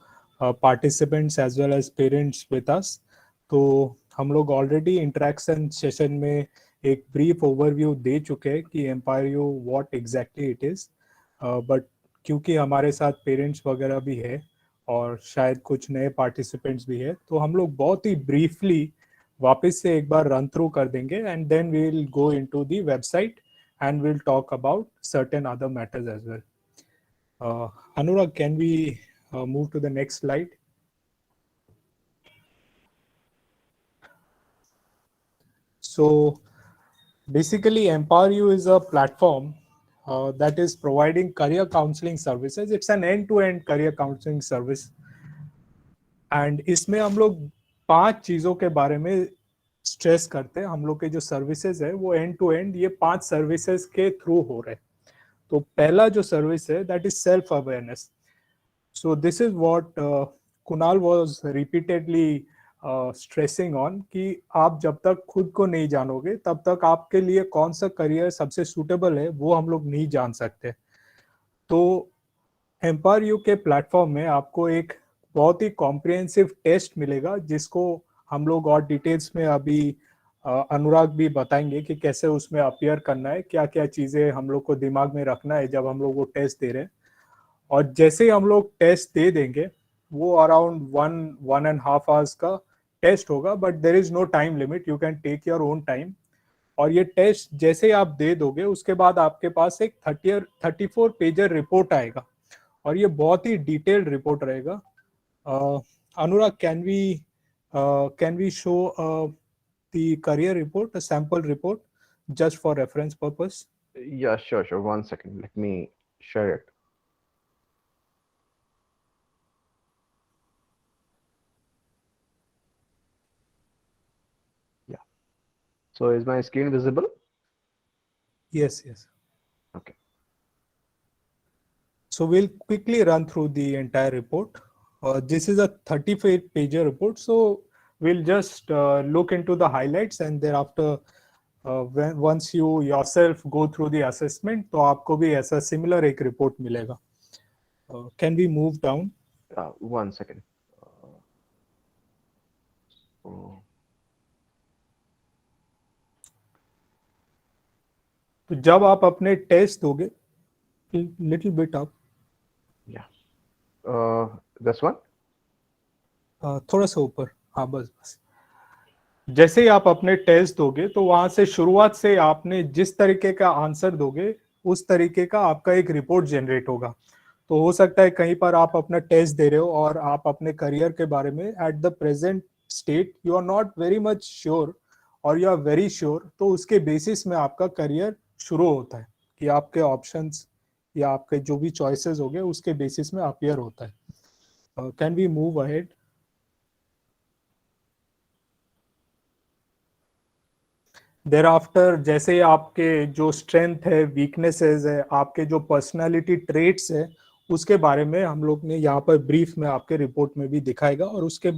participants as well as parents with us, तो हम लोग already interaction session में एक brief overview दे चुके हैं कि empire what exactly it is. But क्योंकि हमारे साथ पेरेंट्स वगैरह भी है और शायद कुछ नए पार्टिसिपेंट्स भी है, तो हम लोग बहुत ही ब्रीफली वापस से एक बार रन थ्रू कर देंगे, and then we will go into the website and we'll talk about certain other matters as well. Anurag, can we move to the next slide? So basically, Empower You is a platform that is providing career counseling services. It's an end-to-end career counseling service. And इसमें हम लोग 5 चीजों के बारे में stress करते हैं. हम लोग के जो सर्विसेज है वो एंड टू एंड ये 5 सर्विसेज के थ्रू हो रहे हैं. तो पहला जो सर्विस है that is self awareness. So this is what Kunal was repeatedly stressing on कि आप जब तक खुद को नहीं जानोगे तब तक आपके लिए कौन सा करियर सबसे सूटेबल है वो हम लोग नहीं जान सकते। तो एम्पावर यू के प्लेटफॉर्म में आपको एक बहुत ही कॉम्प्रिहेंसिव टेस्ट मिलेगा जिसको हम लोग और डिटेल्स में अभी अनुराग भी बताएंगे कि कैसे उसमें अपीयर करना है, क्या क्या चीज़ें हम लोग को दिमाग में रखना है जब हम लोग वो टेस्ट दे रहे हैं। और जैसे ही हम लोग टेस्ट दे देंगे वो अराउंड 1.5 आवर्स का टेस्ट होगा, but there is no time limit, you can take your own time. और ये टेस्ट जैसे ही आप दे दोगे उसके बाद आपके पास एक 34 पेजर रिपोर्ट आएगा और ये बहुत ही डिटेल्ड रिपोर्ट रहेगा। Anurag, can we show the career report, a sample report, just for reference purpose? Yeah, sure. 1 second. Let me share it. Yeah. So is my screen visible? Yes. Okay. So we'll quickly run through the entire report. This is a 35-pager report. So we'll just look into the highlights and thereafter once you yourself go through the assessment तो आपको भी ऐसा similar एक report मिलेगा. Can we move down? 1 second. तो जब आप अपने टेस्ट दोगे, little bit up. Yeah. This one? थोड़ा सा ऊपर, हाँ बस। जैसे ही आप अपने टेस्ट दोगे तो वहां से शुरुआत से आपने जिस तरीके का आंसर दोगे उस तरीके का आपका एक रिपोर्ट जनरेट होगा। तो हो सकता है कहीं पर आप अपना टेस्ट दे रहे हो और आप अपने करियर के बारे में at the present state you are not very much sure और यू आर वेरी श्योर, तो उसके बेसिस में आपका करियर शुरू होता है कि आपके ऑप्शंस या आपके जो भी चॉइसेस हो गए उसके बेसिस में अपीयर होता है। Can we move ahead? Thereafter जैसे आपके जो स्ट्रेंथ है, वीकनेसेस है, आपके जो पर्सनालिटी ट्रेट्स है उसके बारे में हम लोग ने यहाँ पर ब्रीफ में आपके रिपोर्ट में भी दिखाएगा और उसके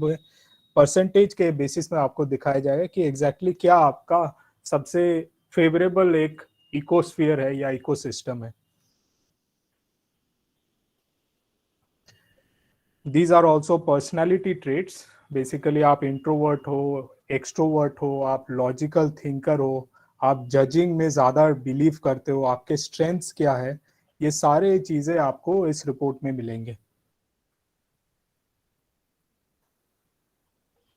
परसेंटेज के बेसिस में आपको दिखाया जाएगा कि एग्जैक्टली क्या आपका सबसे फेवरेबल एक इकोस्फीयर है या इकोसिस्टम है। These are also personality traits. Basically आप इंट्रोवर्ट हो, एक्सट्रोवर्ट हो, आप लॉजिकल थिंकर हो, आप जजिंग में ज्यादा बिलीव करते हो, आपके स्ट्रेंथ्स क्या है, ये सारे चीजें आपको इस रिपोर्ट में मिलेंगे।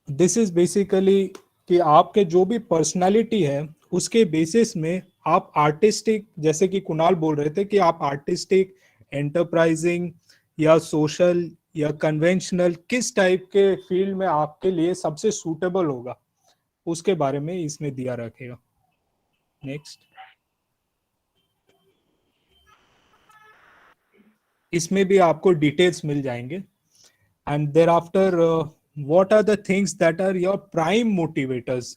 दिस इज बेसिकली कि आपके जो भी पर्सनालिटी है उसके बेसिस में आप आर्टिस्टिक, जैसे कि कुणाल बोल रहे थे कि आप आर्टिस्टिक, एंटरप्राइजिंग या सोशल या कन्वेंशनल किस टाइप के फील्ड में आपके लिए सबसे सूटेबल होगा उसके बारे में इसमें दिया रखेगा। नेक्स्ट, इसमें भी आपको डिटेल्स मिल जाएंगे। And thereafter what are the things that are your prime motivators?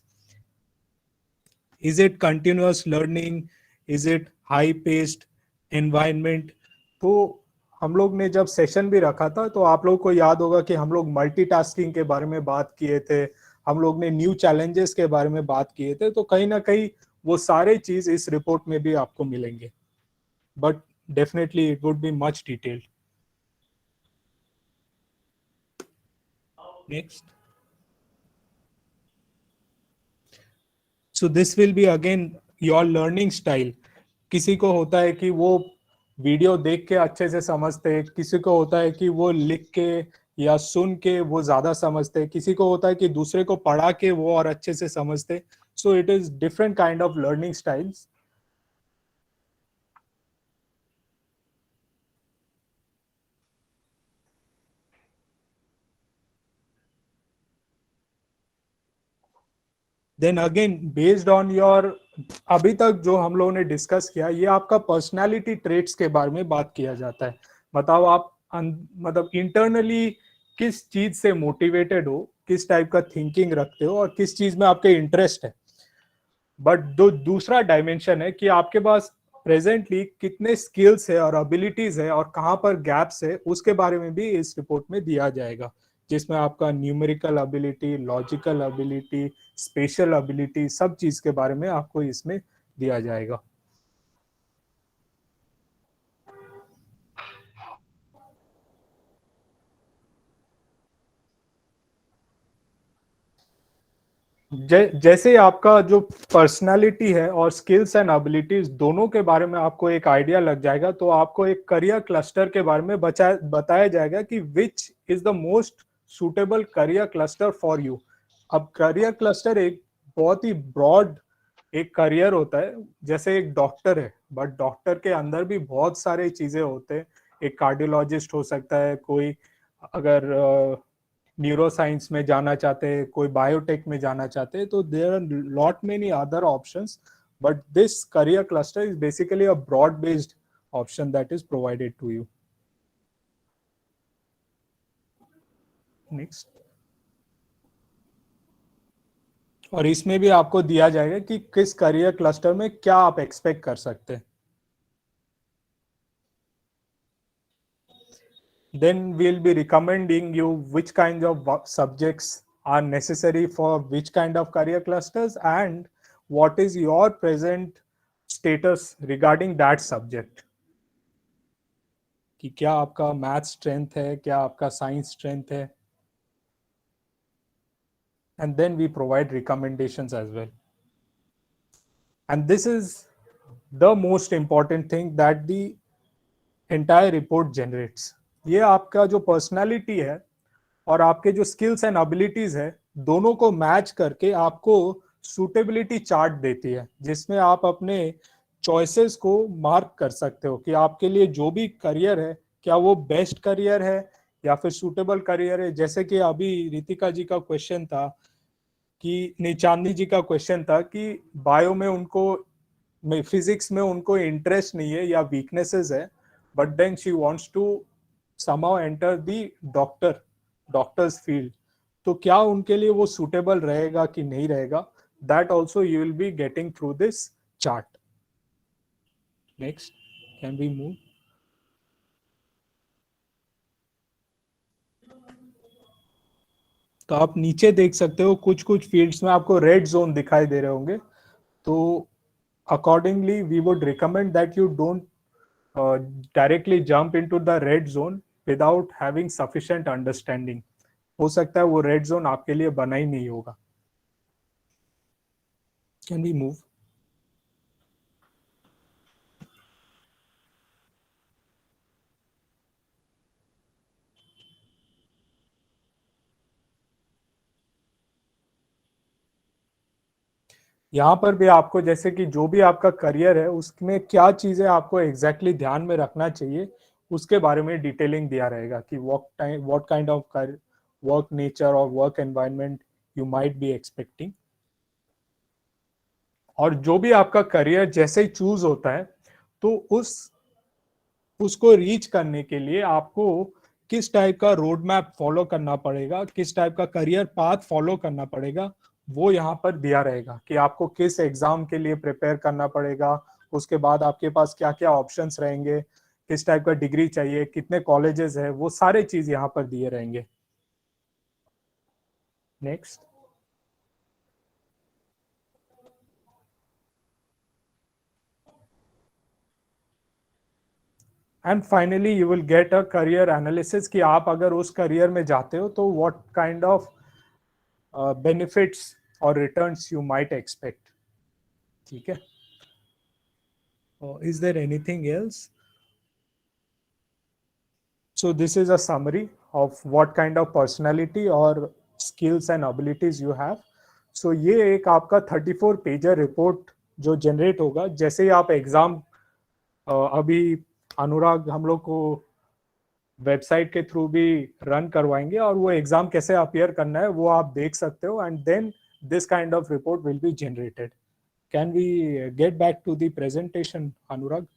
Is it continuous learning? Is it high paced environment? तो हम लोग ने जब सेशन भी रखा था तो आप लोगों को याद होगा कि हम लोग मल्टीटास्किंग के बारे में बात किए थे, हम लोग ने न्यू चैलेंजेस के बारे में बात किए थे, तो कहीं ना कहीं वो सारे चीज इस रिपोर्ट में भी आपको मिलेंगे, but definitely it would be much detailed. Next, so this will be again your learning style. किसी को होता है कि वो वीडियो देख के अच्छे से समझते, किसी को होता है कि वो लिख के या सुन के वो ज्यादा समझते, किसी को होता है कि दूसरे को पढ़ा के वो और अच्छे से समझते। So it is different kind of learning styles. Then again based on your, अभी तक जो हम लोगों ने डिस्कस किया ये आपका पर्सनालिटी ट्रेट्स के बारे में बात किया जाता है। बताओ आप मतलब इंटरनली किस चीज से मोटिवेटेड हो, किस टाइप का थिंकिंग रखते हो और किस चीज में आपके इंटरेस्ट है। बट जो दूसरा डायमेंशन है कि आपके पास प्रेजेंटली कितने स्किल्स है और एबिलिटीज है और कहाँ पर गैप्स है, उसके बारे में भी इस रिपोर्ट में दिया जाएगा। जिसमें आपका numerical ability, logical ability, special ability, सब चीज के बारे में आपको इसमें दिया जाएगा। जैसे आपका जो पर्सनालिटी है और स्किल्स एंड एबिलिटीज दोनों के बारे में आपको एक आइडिया लग जाएगा, तो आपको एक करियर क्लस्टर के बारे में बताया जाएगा कि which is the most suitable career cluster for you. अब करियर क्लस्टर एक बहुत ही ब्रॉड एक करियर होता है, जैसे एक डॉक्टर है, बट डॉक्टर के अंदर भी बहुत सारे चीजें होते हैं। एक कार्डियोलॉजिस्ट हो सकता है, कोई अगर न्यूरो साइंस में जाना चाहते हैं, कोई बायोटेक में जाना चाहते हैं, तो there are lot many other options, but this career cluster is basically a broad based option that is provided to you. Next, और इसमें भी आपको दिया जाएगा कि किस करियर क्लस्टर में क्या आप एक्सपेक्ट कर सकते हैं। Then we'll be recommending you which kind of subjects are necessary for which kind of career clusters, and what is your present status regarding that subject, कि क्या आपका मैथ स्ट्रेंथ है, क्या आपका साइंस स्ट्रेंथ है, and then we provide recommendations as well. And this is the most important thing that the entire report generates. ये आपका जो पर्सनालिटी है और आपके जो स्किल्स एंड एबिलिटीज है, दोनों को मैच करके आपको सूटेबिलिटी चार्ट देती है, जिसमें आप अपने चॉइसेस को मार्क कर सकते हो कि आपके लिए जो भी करियर है, क्या वो बेस्ट करियर है या फिर सूटेबल करियर है। जैसे कि अभी रितिका जी का क्वेश्चन था, कि नहीं, चांदनी जी का क्वेश्चन था कि बायो में उनको, फिजिक्स में उनको इंटरेस्ट नहीं है या वीकनेसेस है, but then she wants to somehow enter the doctors field, तो क्या उनके लिए वो सुटेबल रहेगा कि नहीं रहेगा, that also you will be getting through this chart. Next, can we move. तो आप नीचे देख सकते हो कुछ कुछ फील्ड्स में आपको रेड जोन दिखाई दे रहे होंगे, तो accordingly we would recommend that you don't directly jump into the red zone without having sufficient understanding. हो सकता है वो रेड जोन आपके लिए बना ही नहीं होगा। Can we move. यहाँ पर भी आपको, जैसे कि जो भी आपका करियर है उसमें क्या चीजें आपको एग्जैक्टली ध्यान में रखना चाहिए, उसके बारे में डिटेलिंग दिया रहेगा कि what kind of work nature और work environment you might be expecting. और जो भी आपका करियर जैसे ही चूज होता है, तो उसको रीच करने के लिए आपको किस टाइप का रोड मैप फॉलो करना पड़ेगा, किस टाइप का करियर पाथ फॉलो करना पड़ेगा, वो यहाँ पर दिया रहेगा कि आपको किस एग्जाम के लिए प्रिपेयर करना पड़ेगा, उसके बाद आपके पास क्या क्या ऑप्शंस रहेंगे, किस टाइप का डिग्री चाहिए, कितने कॉलेजेस है, वो सारे चीज यहाँ पर दिए रहेंगे। Next, and finally you will get a career analysis कि आप अगर उस करियर में जाते हो तो व्हाट काइंड ऑफ बेनिफिट्स और रिटर्न्स यू माइट एक्सपेक्ट। ठीक है, is there anything else? So this is a summary of what kind of personality or skills and abilities you have. So ये एक आपका 34 पेजर रिपोर्ट जो generate होगा जैसे ही आप एग्जाम, अभी अनुराग हम लोग को वेबसाइट के थ्रू भी रन करवाएंगे, और वो एग्जाम कैसे अपियर करना है वो आप देख सकते हो, and then this kind of report will be generated. Can we get back to the presentation, Anurag?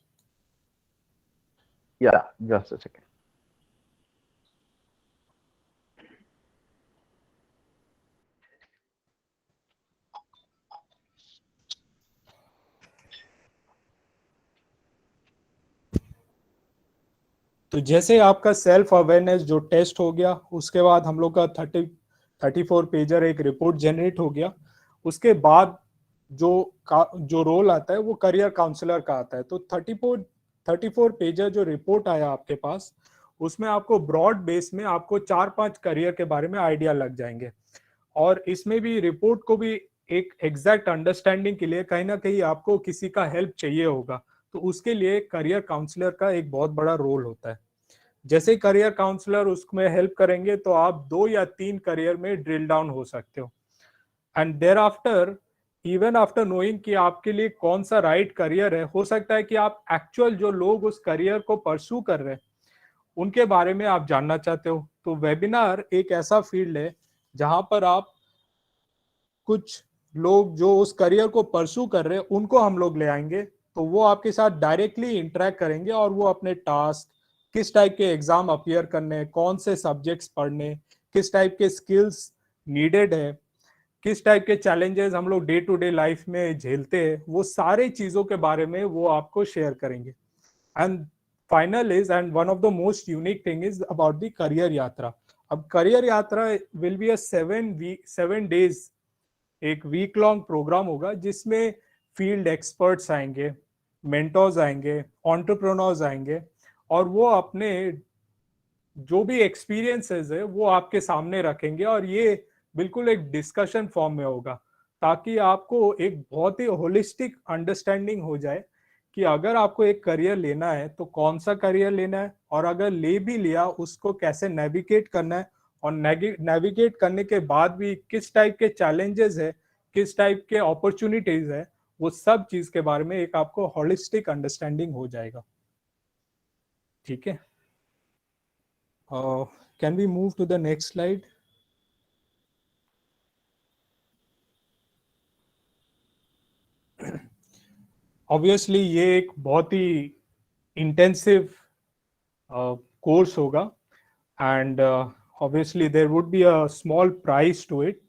Yeah, just a second. तो जैसे आपका सेल्फ अवेयरनेस जो टेस्ट हो गया, उसके बाद हम लोग का 34 पेजर एक रिपोर्ट जनरेट हो गया। उसके बाद जो रोल आता है वो करियर काउंसलर का आता है। तो 34 पेजर जो रिपोर्ट आया आपके पास, उसमें आपको ब्रॉड बेस में आपको 4-5 करियर के बारे में आइडिया लग जाएंगे। और इसमें भी रिपोर्ट को भी एक एग्जैक्ट अंडरस्टैंडिंग के लिए कहीं ना कहीं आपको किसी का हेल्प चाहिए होगा। तो उसके लिए करियर काउंसलर का एक बहुत बड़ा रोल होता है। जैसे ही करियर काउंसलर उसमें हेल्प करेंगे तो आप 2 या 3 करियर में ड्रिल डाउन हो सकते हो। And thereafter, even after knowing कि आपके लिए कौन सा राइट करियर है, हो सकता है कि आप एक्चुअल जो लोग उस करियर को परस्यू कर रहे हैं उनके बारे में आप जानना चाहते हो। तो वेबिनार एक ऐसा फील्ड है जहां पर आप कुछ लोग जो उस करियर को परस्यू कर रहे हैं उनको हम लोग ले आएंगे। तो वो आपके साथ डायरेक्टली इंटरेक्ट करेंगे और वो अपने टास्क, किस टाइप के एग्जाम अपियर करने, कौन से सब्जेक्ट्स पढ़ने, किस टाइप के स्किल्स नीडेड है, किस टाइप के चैलेंजेस हम लोग डे टू डे लाइफ में झेलते हैं, वो सारी चीजों के बारे में वो आपको शेयर करेंगे। And final is, and one of the most unique thing is about the career यात्रा। अब करियर यात्रा विल बी अ 7 डेज, एक वीक लॉन्ग प्रोग्राम होगा जिसमें फील्ड एक्सपर्ट्स आएंगे, मेंटोर्स आएंगे, एंटरप्रेन्योर्स आएंगे, और वो अपने जो भी एक्सपीरियंसेस है वो आपके सामने रखेंगे। और ये बिल्कुल एक डिस्कशन फॉर्म में होगा ताकि आपको एक बहुत ही होलिस्टिक अंडरस्टैंडिंग हो जाए कि अगर आपको एक करियर लेना है तो कौन सा करियर लेना है, और अगर ले भी लिया उसको कैसे नेविगेट करना है, और नेविगेट करने के बाद भी किस टाइप के चैलेंजेस है, किस टाइप के अपॉर्चुनिटीज है, वो सब चीज के बारे में एक आपको होलिस्टिक अंडरस्टैंडिंग हो जाएगा। ठीक है, can we move to the next slide? Obviously ये एक बहुत ही इंटेंसिव कोर्स होगा, and obviously there would be a small price to it,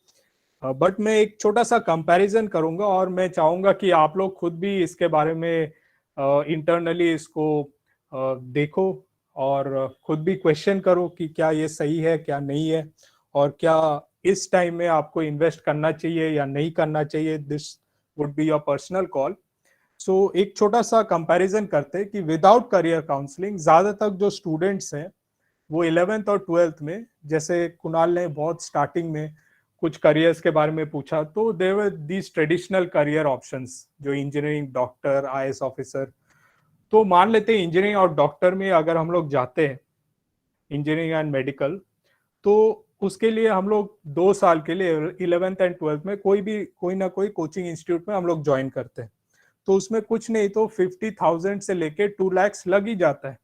but मैं एक छोटा सा कंपैरिजन करूंगा और मैं चाहूंगा कि आप लोग खुद भी इसके बारे में इंटरनली इसको देखो और खुद भी क्वेश्चन करो कि क्या ये सही है, क्या नहीं है, और क्या इस टाइम में आपको इन्वेस्ट करना चाहिए या नहीं करना चाहिए। This would be your personal call. So एक छोटा सा कंपैरिजन करते हैं कि विदाउट करियर काउंसलिंग ज्यादातर जो स्टूडेंट्स हैं वो 11th और 12th में, जैसे कुणाल ने बहुत स्टार्टिंग में कुछ करियर्स के बारे में पूछा, तो देवर दीज ट्रेडिशनल करियर ऑप्शंस जो इंजीनियरिंग, डॉक्टर, आईएएस ऑफिसर। तो मान लेते हैं इंजीनियरिंग और डॉक्टर में अगर हम लोग जाते हैं, इंजीनियरिंग एंड मेडिकल, तो उसके लिए हम लोग 2 साल के लिए 11th एंड 12th में कोई ना कोई कोचिंग इंस्टीट्यूट में हम लोग ज्वाइन करते हैं। तो उसमें कुछ नहीं तो 50,000 से लेके 2 लाख लग ही जाता है।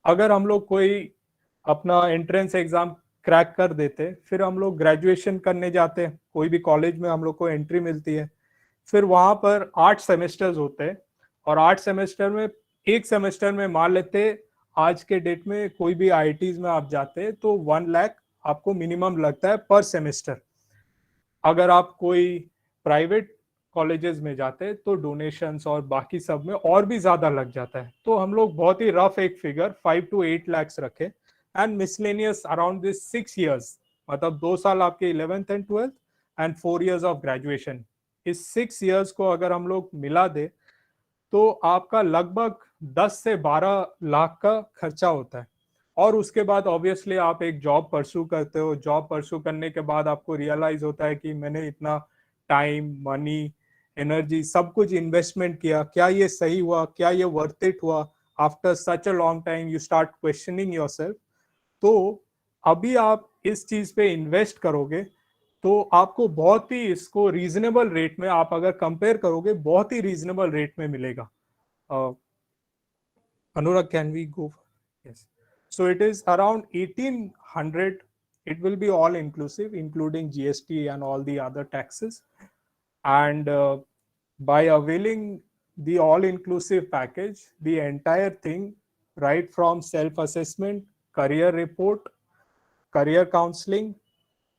अगर हम लोग कोई अपना एंट्रेंस एग्जाम क्रैक कर देते, फिर हम लोग ग्रेजुएशन करने जाते हैं, कोई भी कॉलेज में हम लोग को एंट्री मिलती है, फिर वहां पर 8 सेमेस्टर्स होते हैं, और 8 सेमेस्टर में एक सेमेस्टर में मान लेते आज के डेट में कोई भी आईआईटीज में आप जाते हैं तो 1 लाख आपको मिनिमम लगता है पर सेमेस्टर। अगर आप कोई प्राइवेट कॉलेजेस में जाते हैं तो डोनेशंस और बाकी सब में और भी ज्यादा लग जाता है। तो हम लोग बहुत ही रफ एक फिगर 5 to 8 लाख रखे, and miscellaneous around this 6 years, मतलब 2 साल आपके 11th and 12th and 4 years of graduation. इस 6 years को अगर हम लोग मिला दे तो आपका लगभग 10 से 12 लाख का खर्चा होता है। और उसके बाद ऑब्वियसली आप एक जॉब परस्यू करते हो, जॉब परस्यू करने के बाद आपको रियलाइज होता है कि मैंने इतना टाइम, मनी, एनर्जी, सब कुछ इन्वेस्टमेंट किया, क्या ये सही हुआ, क्या ये वर्थ इट हुआ। After such a long time you start questioning yourself. तो अभी आप इस चीज पे इन्वेस्ट करोगे तो आपको बहुत ही इसको रीजनेबल रेट में, आप अगर कंपेयर करोगे बहुत ही रीजनेबल रेट में मिलेगा। Anurag, can we go? Yes. So it is around 1800. It will be all inclusive, including GST and all the other taxes. And by availing the all inclusive package, the entire thing, right from self assessment, career report, career counseling,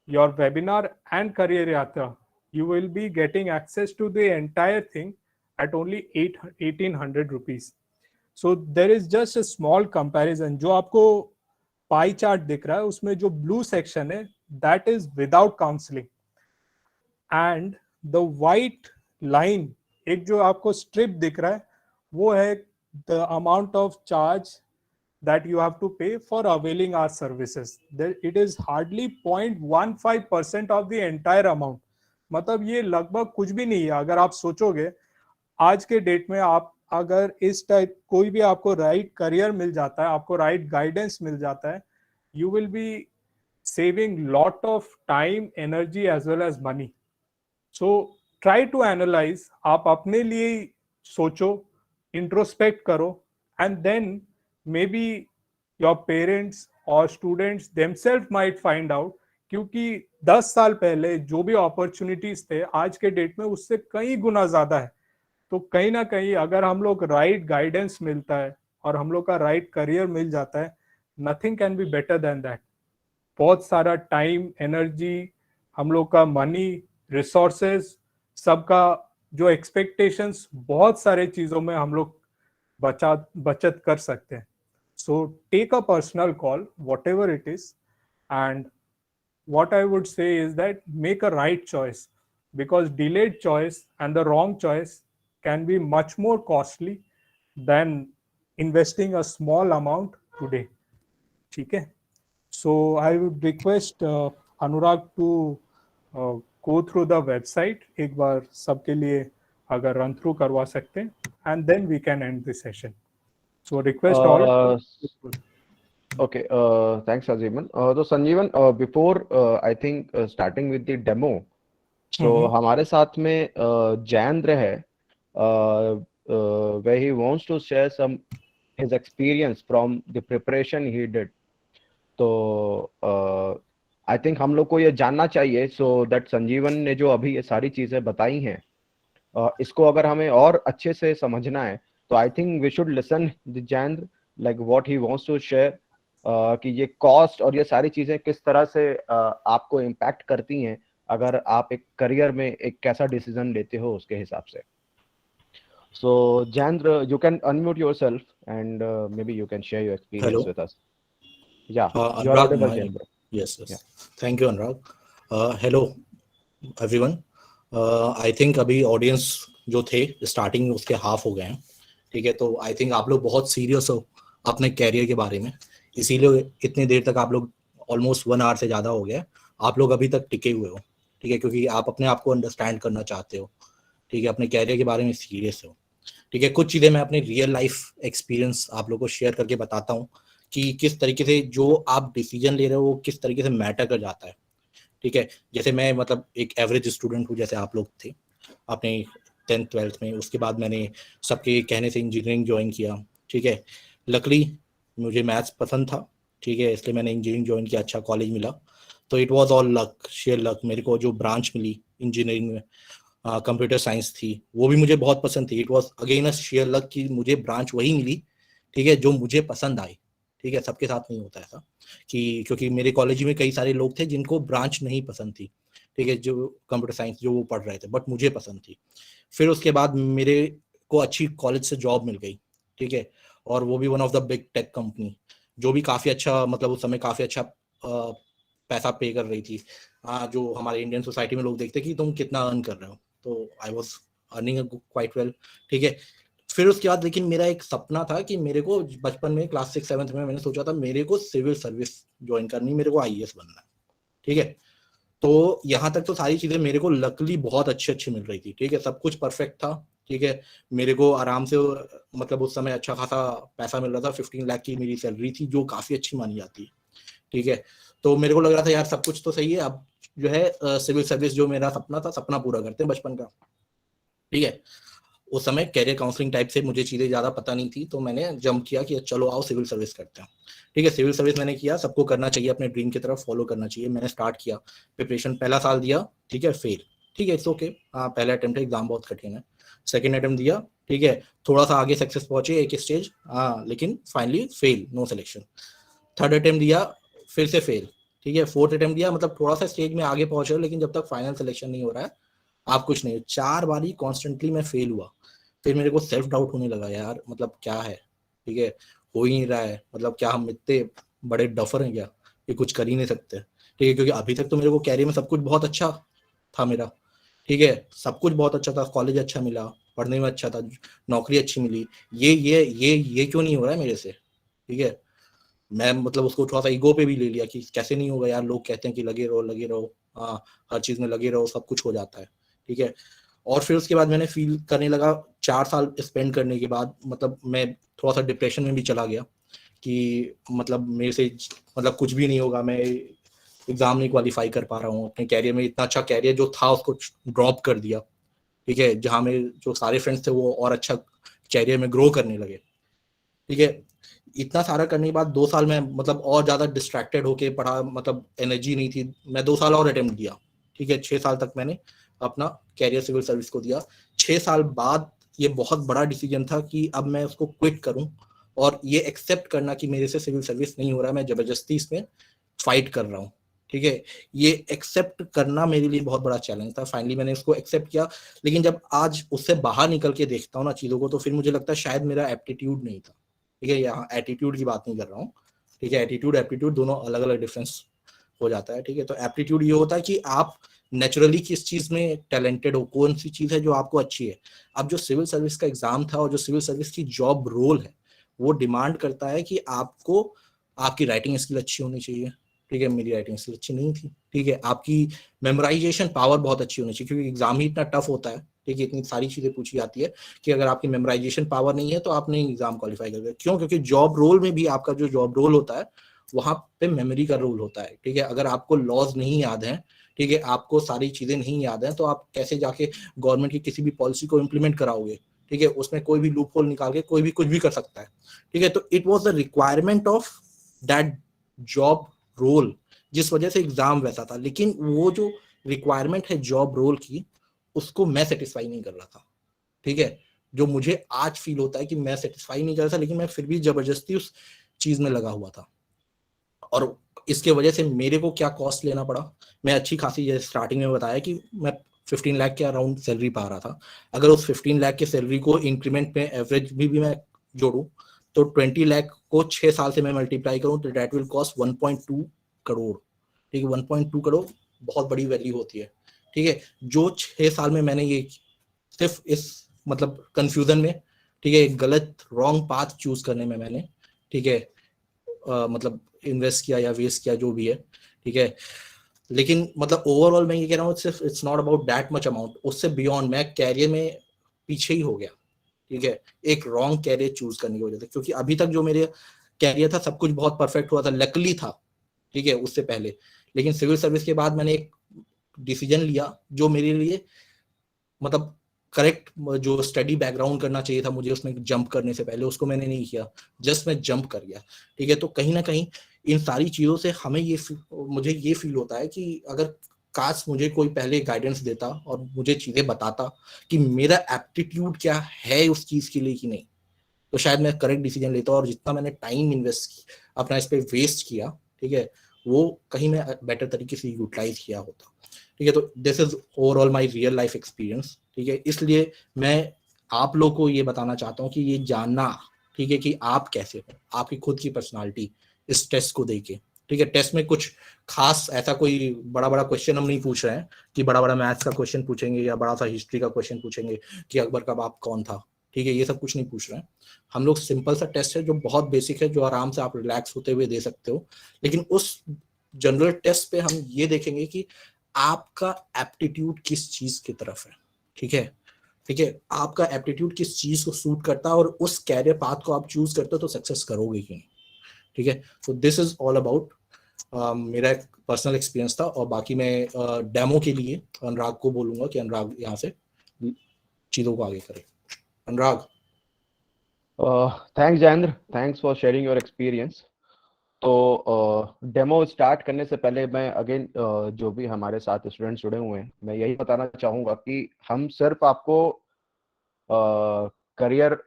your webinar, and career yatra, you will be getting access to the entire thing at only 1800 rupees. So there is just a small comparison. जो आपको pie chart दिख रहा है उसमें जो blue section है that is without counselling, and the white line एक जो आपको स्ट्रिप दिख रहा है वो है the amount of charge that you have to pay for availing our services. It is hardly 0.15% of the entire amount. मतलब ये लगभग कुछ भी नहीं है. अगर आप सोचोगे आज के डेट में आप अगर इस टाइप कोई भी आपको राइट करियर मिल जाता है, आपको राइट गाइडेंस मिल जाता है, you will be saving lot of time, energy as well as money. So try to analyze. आप अपने लिए सोचो, इंट्रोस्पेक्ट करो, and then maybe your parents or students themselves might find out, क्योंकि 10 साल पहले जो भी अपॉर्चुनिटीज थे आज के डेट में उससे कई गुना ज्यादा है. तो कहीं ना कहीं अगर हम लोग राइट गाइडेंस मिलता है और हम लोग का राइट करियर मिल जाता है, nothing can be better than that. बहुत सारा टाइम, एनर्जी, हम लोग का मनी, रिसोर्सेज, सबका जो एक्सपेक्टेशंस, बहुत सारे चीजों में हम लोग बचत कर सकते हैं. So take a personal call, whatever it is, and what I would say is that make a right choice, because delayed choice and the wrong choice can be much more costly than investing a small amount today. ठीक है? So I would request Anurag to go through the website एक बार सबके लिए अगर run through करवा सकते हैं, and then we can end the session. So request all. Okay, thanks Aziman. So Sanjeevan, before I think starting with the demo, so हमारे साथ में जयेंद्र है, where he wants to share some his experience from the preparation he did. तो I think हम लोग को ये जानना चाहिए, so that संजीवन ने जो अभी ये सारी चीजें बताई हैं, इसको अगर हमें और अच्छे से समझना है तो I think we should listen the Jayendra like what he wants to share, कि ये कॉस्ट और ये सारी चीजें किस तरह से आपको इम्पैक्ट करती हैं अगर आप एक करियर में एक कैसा डिसीजन लेते हो उसके हिसाब से. So Jayendra, you can unmute yourself and maybe you can share your experience with us. Yeah you are audible Jayendra. Yes. Thank you, Anurag. Hello, everyone. I think अभी ऑडियंस जो थे स्टार्टिंग में उसके हाफ हो गए हैं. ठीक है, तो आई थिंक आप लोग बहुत सीरियस हो अपने कैरियर के बारे में, इसीलिए इतनी देर तक आप लोग ऑलमोस्ट 1 आवर से ज़्यादा हो गया आप लोग अभी तक टिके हुए हो. ठीक है, क्योंकि आप अपने आप को अंडरस्टैंड करना चाहते हो. ठीक है, अपने कैरियर के बारे में सीरियस हो. ठीक है, कुछ चीज़ें मैं अपने रियल लाइफ एक्सपीरियंस आप लोग को शेयर करके बताता हूँ कि किस तरीके से जो आप डिसीजन ले रहे हो वो किस तरीके से मैटर कर जाता है. ठीक है, जैसे मैं मतलब एक एवरेज स्टूडेंट हूँ जैसे आप लोग थे अपने 10th 12th में. उसके बाद मैंने सबके कहने से इंजीनियरिंग ज्वाइन किया. ठीक है, लकली मुझे मैथ्स पसंद था. ठीक है, इसलिए मैंने इंजीनियरिंग ज्वाइन किया, अच्छा कॉलेज मिला. तो it was all luck, share luck. मेरे को जो ब्रांच मिली इंजीनियरिंग में कंप्यूटर साइंस थी, वो भी मुझे बहुत पसंद थी. It was again a share luck कि मुझे ब्रांच वही मिली. ठीक है, जो मुझे पसंद आई. ठीक है, सबके साथ नहीं होता ऐसा कि क्योंकि मेरे कॉलेज में कई सारे लोग थे जिनको ब्रांच नहीं पसंद थी. ठीक है, जो कंप्यूटर साइंस जो वो पढ़ रहे थे, बट मुझे पसंद थी. फिर उसके बाद मेरे को अच्छी कॉलेज से जॉब मिल गई. ठीक है, और वो भी one of the big tech company, जो भी काफ़ी अच्छा मतलब उस समय काफ़ी अच्छा पैसा पे कर रही थी. जो हमारे इंडियन सोसाइटी में लोग देखते कि तुम कितना अर्न कर रहे हो, तो I was earning quite well. ठीक है, फिर उसके बाद लेकिन मेरा एक सपना था कि मेरे को बचपन में क्लास 6 7th में मैंने सोचा था मेरे को सिविल सर्विस ज्वाइन करनी, मेरे को IAS बनना है. ठीक है, तो यहाँ तक तो सारी चीज़ें मेरे को लकली बहुत अच्छी मिल रही थी. ठीक है, सब कुछ परफेक्ट था. ठीक है, मेरे को आराम से मतलब उस समय अच्छा खासा पैसा मिल रहा था. 15 लाख की मेरी सैलरी थी, जो काफ़ी अच्छी मानी जाती है. ठीक है, तो मेरे को लग रहा था यार सब कुछ तो सही है, अब जो है सिविल सर्विस जो मेरा सपना था, सपना पूरा करते हैं बचपन का. ठीक है, उस समय कैरियर काउंसलिंग टाइप से मुझे चीज़ें ज़्यादा पता नहीं थी, तो मैंने जंप किया कि चलो आओ सिविल सर्विस करते हैं. ठीक है, सिविल सर्विस मैंने किया. सबको करना चाहिए, अपने ड्रीम की तरफ फॉलो करना चाहिए. मैंने स्टार्ट किया प्रिपरेशन, पहला साल दिया. ठीक है, फेल. ठीक है, इट्स ओके. हाँ, पहला अटेम्प्ट है, एग्जाम बहुत कठिन है. सेकेंड अटेम्प्ट दिया. ठीक है, थोड़ा सा आगे सक्सेस पहुंचे एक स्टेज, हाँ, लेकिन finally fail, no selection. Third attempt दिया, फिर से फेल. ठीक है, फोर्थ अटेम्प्ट दिया, मतलब थोड़ा सा स्टेज में आगे पहुंचे, लेकिन जब तक फाइनल सिलेक्शन नहीं हो रहा है आप कुछ नहीं. 4 बारी कॉन्स्टेंटली मैं फेल हुआ. फिर मेरे को सेल्फ डाउट होने लगा, यार मतलब क्या है. ठीक है, हो ही नहीं रहा है, मतलब क्या हम इतने बड़े डफर हैं क्या कि कुछ कर ही नहीं सकते, ठीक है, क्योंकि अभी तक तो मेरे को कैरियर में सब कुछ बहुत अच्छा था मेरा, ठीक है, सब कुछ बहुत अच्छा था, कॉलेज अच्छा मिला, पढ़ने में अच्छा था, नौकरी अच्छी मिली, ये क्यों नहीं हो रहा है मेरे से, ठीक है। मैं मतलब उसको थोड़ा सा ईगो पे भी ले लिया कि कैसे नहीं होगा यार, लोग कहते हैं कि लगे रहो, हाँ, हर चीज में लगे रहो, सब कुछ हो जाता है, ठीक है। और फिर उसके बाद मैंने फील करने लगा 4 साल स्पेंड करने के बाद, मतलब मैं थोड़ा सा डिप्रेशन में भी चला गया कि मतलब मेरे से मतलब कुछ भी नहीं होगा, मैं एग्जाम नहीं क्वालिफाई कर पा रहा हूँ, अपने कैरियर में इतना अच्छा कैरियर जो था उसको ड्रॉप कर दिया, ठीक है, जहाँ मेरे जो सारे फ्रेंड्स थे वो और अच्छा कैरियर में ग्रो करने लगे, ठीक है। इतना सारा करने के बाद 2 साल में मतलब और ज्यादा डिस्ट्रैक्टेड होके पढ़ा, मतलब एनर्जी नहीं थी, मैं 2 साल और अटेम्प्ट दिया, ठीक है, 6 साल तक मैंने अपना कैरियर सिविल सर्विस को दिया। 6 साल बाद ये बहुत बड़ा डिसीजन था कि अब मैं उसको क्विट करूं और ये एक्सेप्ट करना कि मेरे से सिविल सर्विस नहीं हो रहा है, मैं जबरदस्ती इसमें फाइट कर रहा हूँ, ठीक है। ये एक्सेप्ट करना मेरे लिए बहुत बड़ा चैलेंज था, फाइनली मैंने उसको एक्सेप्ट किया। लेकिन जब आज उससे बाहर निकल के देखता हूँ ना चीजों को, तो फिर मुझे लगता है शायद मेरा एप्टीट्यूड नहीं था, ठीक है, यहाँ एटीट्यूड की बात नहीं कर रहा हूँ, ठीक है, एटीट्यूड एप्टीट्यूड दोनों अलग अलग डिफरेंस हो जाता है, ठीक है। तो एप्टीट्यूड ये होता है कि आप नेचुरली किस चीज में टैलेंटेड हो, कौन सी चीज है जो आपको अच्छी है। अब जो सिविल सर्विस का एग्जाम था और जो सिविल सर्विस की जॉब रोल है, वो डिमांड करता है कि आपको आपकी राइटिंग स्किल अच्छी होनी चाहिए, ठीक है, मेरी राइटिंग स्किल अच्छी नहीं थी, ठीक है, आपकी मेमोराइजेशन पावर बहुत अच्छी होनी चाहिए, क्योंकि एग्जाम ही इतना टफ होता है, ठीक है, इतनी सारी चीजें पूछी जाती है कि अगर आपकी मेमोराइजेशन पावर नहीं है तो आप नहीं एग्जाम क्वालिफाई कर, क्यों, क्योंकि जॉब रोल में भी आपका जो जॉब रोल होता है वहां पे मेमोरी का रोल होता है, ठीक है। अगर आपको लॉज नहीं याद है, ठीक है, आपको सारी चीजें नहीं याद है, तो आप कैसे जाके गवर्नमेंट की किसी भी पॉलिसी को इम्प्लीमेंट कराओगे, ठीक है, उसमें कोई भी लूप होल निकाल के कोई भी कुछ भी कर सकता है, ठीक है। तो it was the requirement of that job role, जिस वजह से एग्जाम वैसा था। लेकिन वो जो रिक्वायरमेंट है जॉब रोल की, उसको मैं सेटिस्फाई नहीं कर रहा था, ठीक है, जो मुझे आज फील होता है कि मैं सेटिस्फाई नहीं कर रहा था, लेकिन मैं फिर भी जबरदस्ती उस चीज में लगा हुआ था। और इसके वजह से मेरे को क्या कॉस्ट लेना पड़ा, मैं अच्छी खासी, जैसे स्टार्टिंग में बताया कि मैं 15 लाख के अराउंड सैलरी पा रहा था, अगर उस 15 लाख के सैलरी को इंक्रीमेंट में एवरेज भी मैं जोड़ूं तो 20 लाख को 6 साल से मैं मल्टीप्लाई करूं तो दैट विल कॉस्ट 1.2 करोड़, ठीक है, 1.2 करोड़ बहुत बड़ी वैल्यू होती है, ठीक है। जो 6 साल में मैंने ये सिर्फ इस मतलब कंफ्यूजन में, ठीक है, एक गलत रॉन्ग पाथ चूज करने में मैंने, ठीक है, मतलब इन्वेस्ट किया या वेस्ट किया जो भी है, ठीक है। लेकिन मतलब ओवरऑल मैं ये कह रहा हूँ, सिर्फ it's not about that much amount, उससे बियॉन्ड मैं कैरियर में पीछे ही हो गया, ठीक है, एक रॉन्ग कैरियर चूज करने की वजह से। क्योंकि अभी तक जो मेरे कैरियर था सब कुछ बहुत परफेक्ट हुआ था, लकली था, ठीक है, उससे पहले। लेकिन सिविल सर्विस के बाद मैंने एक डिसीजन लिया जो मेरे लिए मतलब करेक्ट, जो स्टडी बैकग्राउंड करना चाहिए था मुझे उसमें जंप करने से पहले, उसको मैंने नहीं किया, जस्ट मैं जंप कर गया, ठीक है। तो कहीं ना कहीं इन सारी चीजों से हमें मुझे ये फील होता है कि अगर काश मुझे कोई पहले गाइडेंस देता और मुझे चीजें बताता कि मेरा एप्टीट्यूड क्या है उस चीज के लिए कि नहीं, तो शायद मैं करेक्ट डिसीजन लेता। और जितना मैंने टाइम इन्वेस्ट अपना इस पे वेस्ट किया, ठीक है, वो कहीं मैं बेटर तरीके से यूटिलाइज किया होता, ठीक है। तो this is overall my real life experience, ठीक है। इसलिए मैं आप लोग को ये बताना चाहता हूँ कि ये जानना, ठीक है, कि आप कैसे हो, आपकी खुद की पर्सनालिटी इस टेस्ट को देके, ठीक है। टेस्ट में कुछ खास ऐसा कोई बड़ा बड़ा क्वेश्चन हम नहीं पूछ रहे हैं कि बड़ा बड़ा मैथ्स का क्वेश्चन पूछेंगे या बड़ा सा हिस्ट्री का क्वेश्चन पूछेंगे कि अकबर का बाप कौन था, ठीक है, ये सब कुछ नहीं पूछ रहे हैं हम लोग। सिंपल सा टेस्ट है जो बहुत बेसिक है, जो आराम से आप रिलैक्स होते हुए दे सकते हो। लेकिन उस जनरल टेस्ट पे हम ये देखेंगे कि आपका एप्टीट्यूड किस चीज की तरफ है, ठीक है, ठीक है, आपका एप्टीट्यूड किस चीज को सूट करता है और उस कैरियर पाथ को आप चूज करते हो तो सक्सेस करोगे कि नहीं, ठीक है। So this is all about मेरा एक पर्सनल एक्सपीरियंस था। और बाकी मैं डेमो के लिए अनुराग को बोलूंगा कि अनुराग यहाँ से चीजों को आगे करे। Anurag. Thanks Jayendra, thanks for sharing your experience. तो डेमो स्टार्ट करने से पहले मैं अगेन जो भी हमारे साथ स्टूडेंट्स जुड़े हुए हैं, मैं यही बताना चाहूँगा कि हम सिर्फ आपको करियर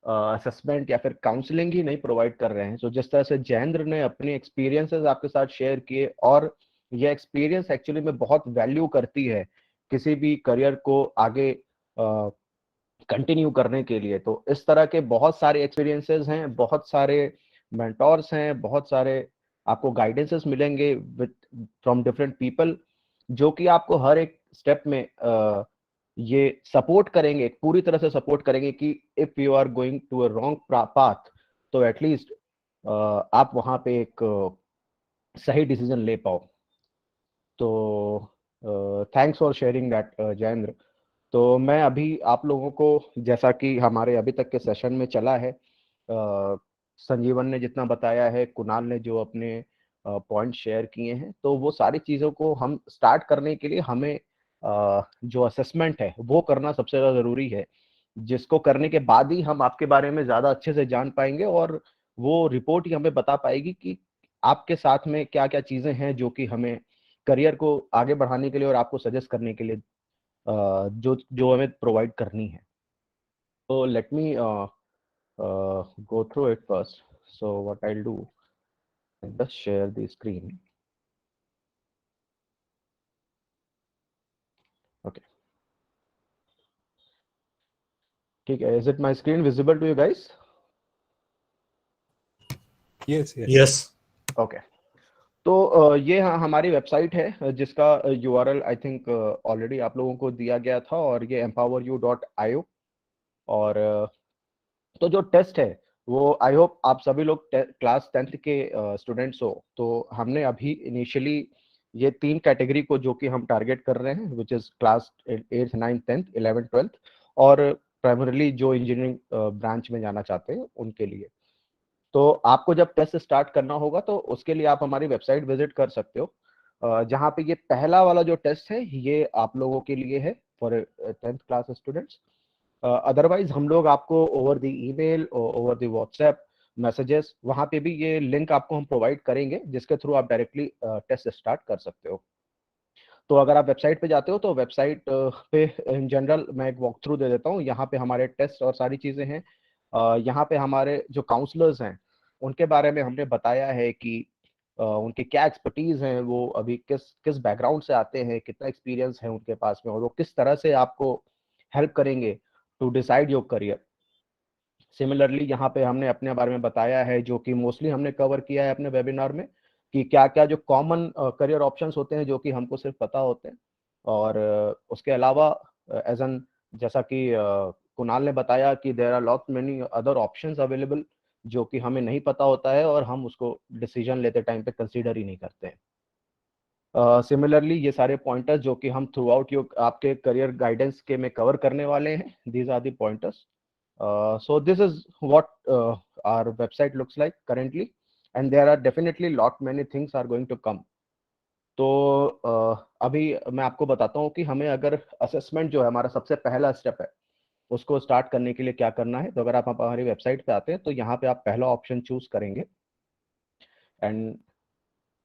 असेसमेंट या फिर काउंसलिंग ही नहीं प्रोवाइड कर रहे हैं। तो जिस तरह से जयेंद्र ने अपनी एक्सपीरियंसेस आपके साथ शेयर किए, और ये एक्सपीरियंस एक्चुअली में बहुत वैल्यू करती है किसी भी करियर को आगे कंटिन्यू करने के लिए। तो इस तरह के बहुत सारे एक्सपीरियंसेस हैं, बहुत सारे मेंटोर्स हैं, बहुत सारे आपको गाइडेंसेस मिलेंगे विद फ्रॉम डिफरेंट पीपल, जो कि आपको हर एक स्टेप में ये सपोर्ट करेंगे, पूरी तरह से सपोर्ट करेंगे कि if you are going to a wrong path तो एटलीस्ट आप वहां पे एक सही डिसीजन ले पाओ। तो thanks for sharing that Jayendra. तो मैं अभी आप लोगों को, जैसा कि हमारे अभी तक के सेशन में चला है, संजीवन ने जितना बताया है, कुणाल ने जो अपने पॉइंट शेयर किए हैं, तो वो सारी चीज़ों को हम स्टार्ट करने के लिए हमें जो असेसमेंट है वो करना सबसे ज़्यादा ज़रूरी है, जिसको करने के बाद ही हम आपके बारे में ज़्यादा अच्छे से जान पाएंगे, और वो रिपोर्ट ही हमें बता पाएगी कि आपके साथ में क्या क्या चीज़ें हैं जो कि हमें करियर को आगे बढ़ाने के लिए और आपको सजेस्ट करने के लिए जो जो हमें प्रोवाइड करनी है। तो let me go through it first. So what I'll do, I'll just share the screen. Okay. ठीक है, is it my screen visible to you guys? Yes, yes. Yes. Okay. तो ये हमारी वेबसाइट है, जिसका URL आई थिंक ऑलरेडी आप लोगों को दिया गया था, और ये empoweryou.io। और तो जो टेस्ट है वो आई होप आप सभी लोग क्लास 10th के स्टूडेंट्स हो। तो हमने अभी इनिशियली ये 3 कैटेगरी को जो कि हम टारगेट कर रहे हैं, which is class 8th 9th 10th 11th 12th, और प्राइमरीली जो इंजीनियरिंग ब्रांच में जाना चाहते हैं उनके लिए। तो आपको जब टेस्ट स्टार्ट करना होगा तो उसके लिए आप हमारी वेबसाइट विजिट कर सकते हो, जहाँ पे ये पहला वाला जो टेस्ट है ये आप लोगों के लिए है for 10th class students. Otherwise हम लोग आपको over the email, over the WhatsApp messages, वहाँ पे भी ये लिंक आपको हम प्रोवाइड करेंगे, जिसके थ्रू आप डायरेक्टली टेस्ट स्टार्ट कर सकते हो। तो अगर आप वेबसाइट पे जाते हो तो वेबसाइट पे इन जनरल मैं एक वॉक थ्रू दे देता हूँ। यहाँ पे हमारे टेस्ट और सारी चीज़ें हैं। यहाँ पे हमारे जो काउंसलर्स हैं उनके बारे में हमने बताया है कि उनके क्या एक्सपर्टीज हैं, वो अभी किस किस बैकग्राउंड से आते हैं, कितना एक्सपीरियंस है उनके पास में, और वो किस तरह से आपको हेल्प करेंगे to decide your career. Similarly यहाँ पे हमने अपने बारे में बताया है, जो कि मोस्टली हमने कवर किया है अपने वेबिनार में, कि क्या क्या जो कॉमन करियर ऑप्शंस होते हैं जो कि हमको सिर्फ पता होते हैं, और उसके अलावा एज एन जैसा कि कुणाल ने बताया कि there are lot many other options available जो कि हमें नहीं पता होता है और हम उसको डिसीजन लेते टाइम पे कंसीडर ही नहीं करते हैं। सिमिलरली ये सारे पॉइंटर्स जो कि हम थ्रू आउट योर आपके करियर गाइडेंस के में कवर करने वाले हैं, these are the pointers. So this is what our website looks like currently, and there are definitely lot many things are going to come. तो अभी मैं आपको बताता हूँ कि हमें अगर असेसमेंट जो है हमारा सबसे पहला स्टेप है उसको स्टार्ट करने के लिए क्या करना है। तो अगर आप हमारी वेबसाइट पे आते हैं तो यहाँ पे आप पहला ऑप्शन चूज करेंगे, एंड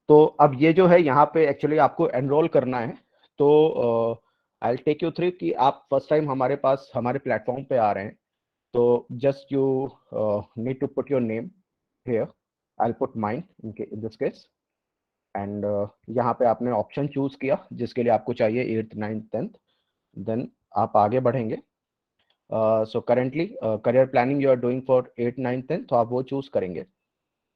तो अब ये जो है यहाँ पे एक्चुअली आपको एनरोल करना है। तो I will take you through कि आप फर्स्ट टाइम हमारे पास हमारे प्लेटफॉर्म पे आ रहे हैं, तो just you need to put your name here. I'll put mine in this case, and यहाँ पे आपने ऑप्शन चूज किया जिसके लिए आपको चाहिए 8th 9th 10th, देन आप आगे बढ़ेंगे। So currently career planning you are doing for 8th 9th 10th, तो आप वो चूज करेंगे।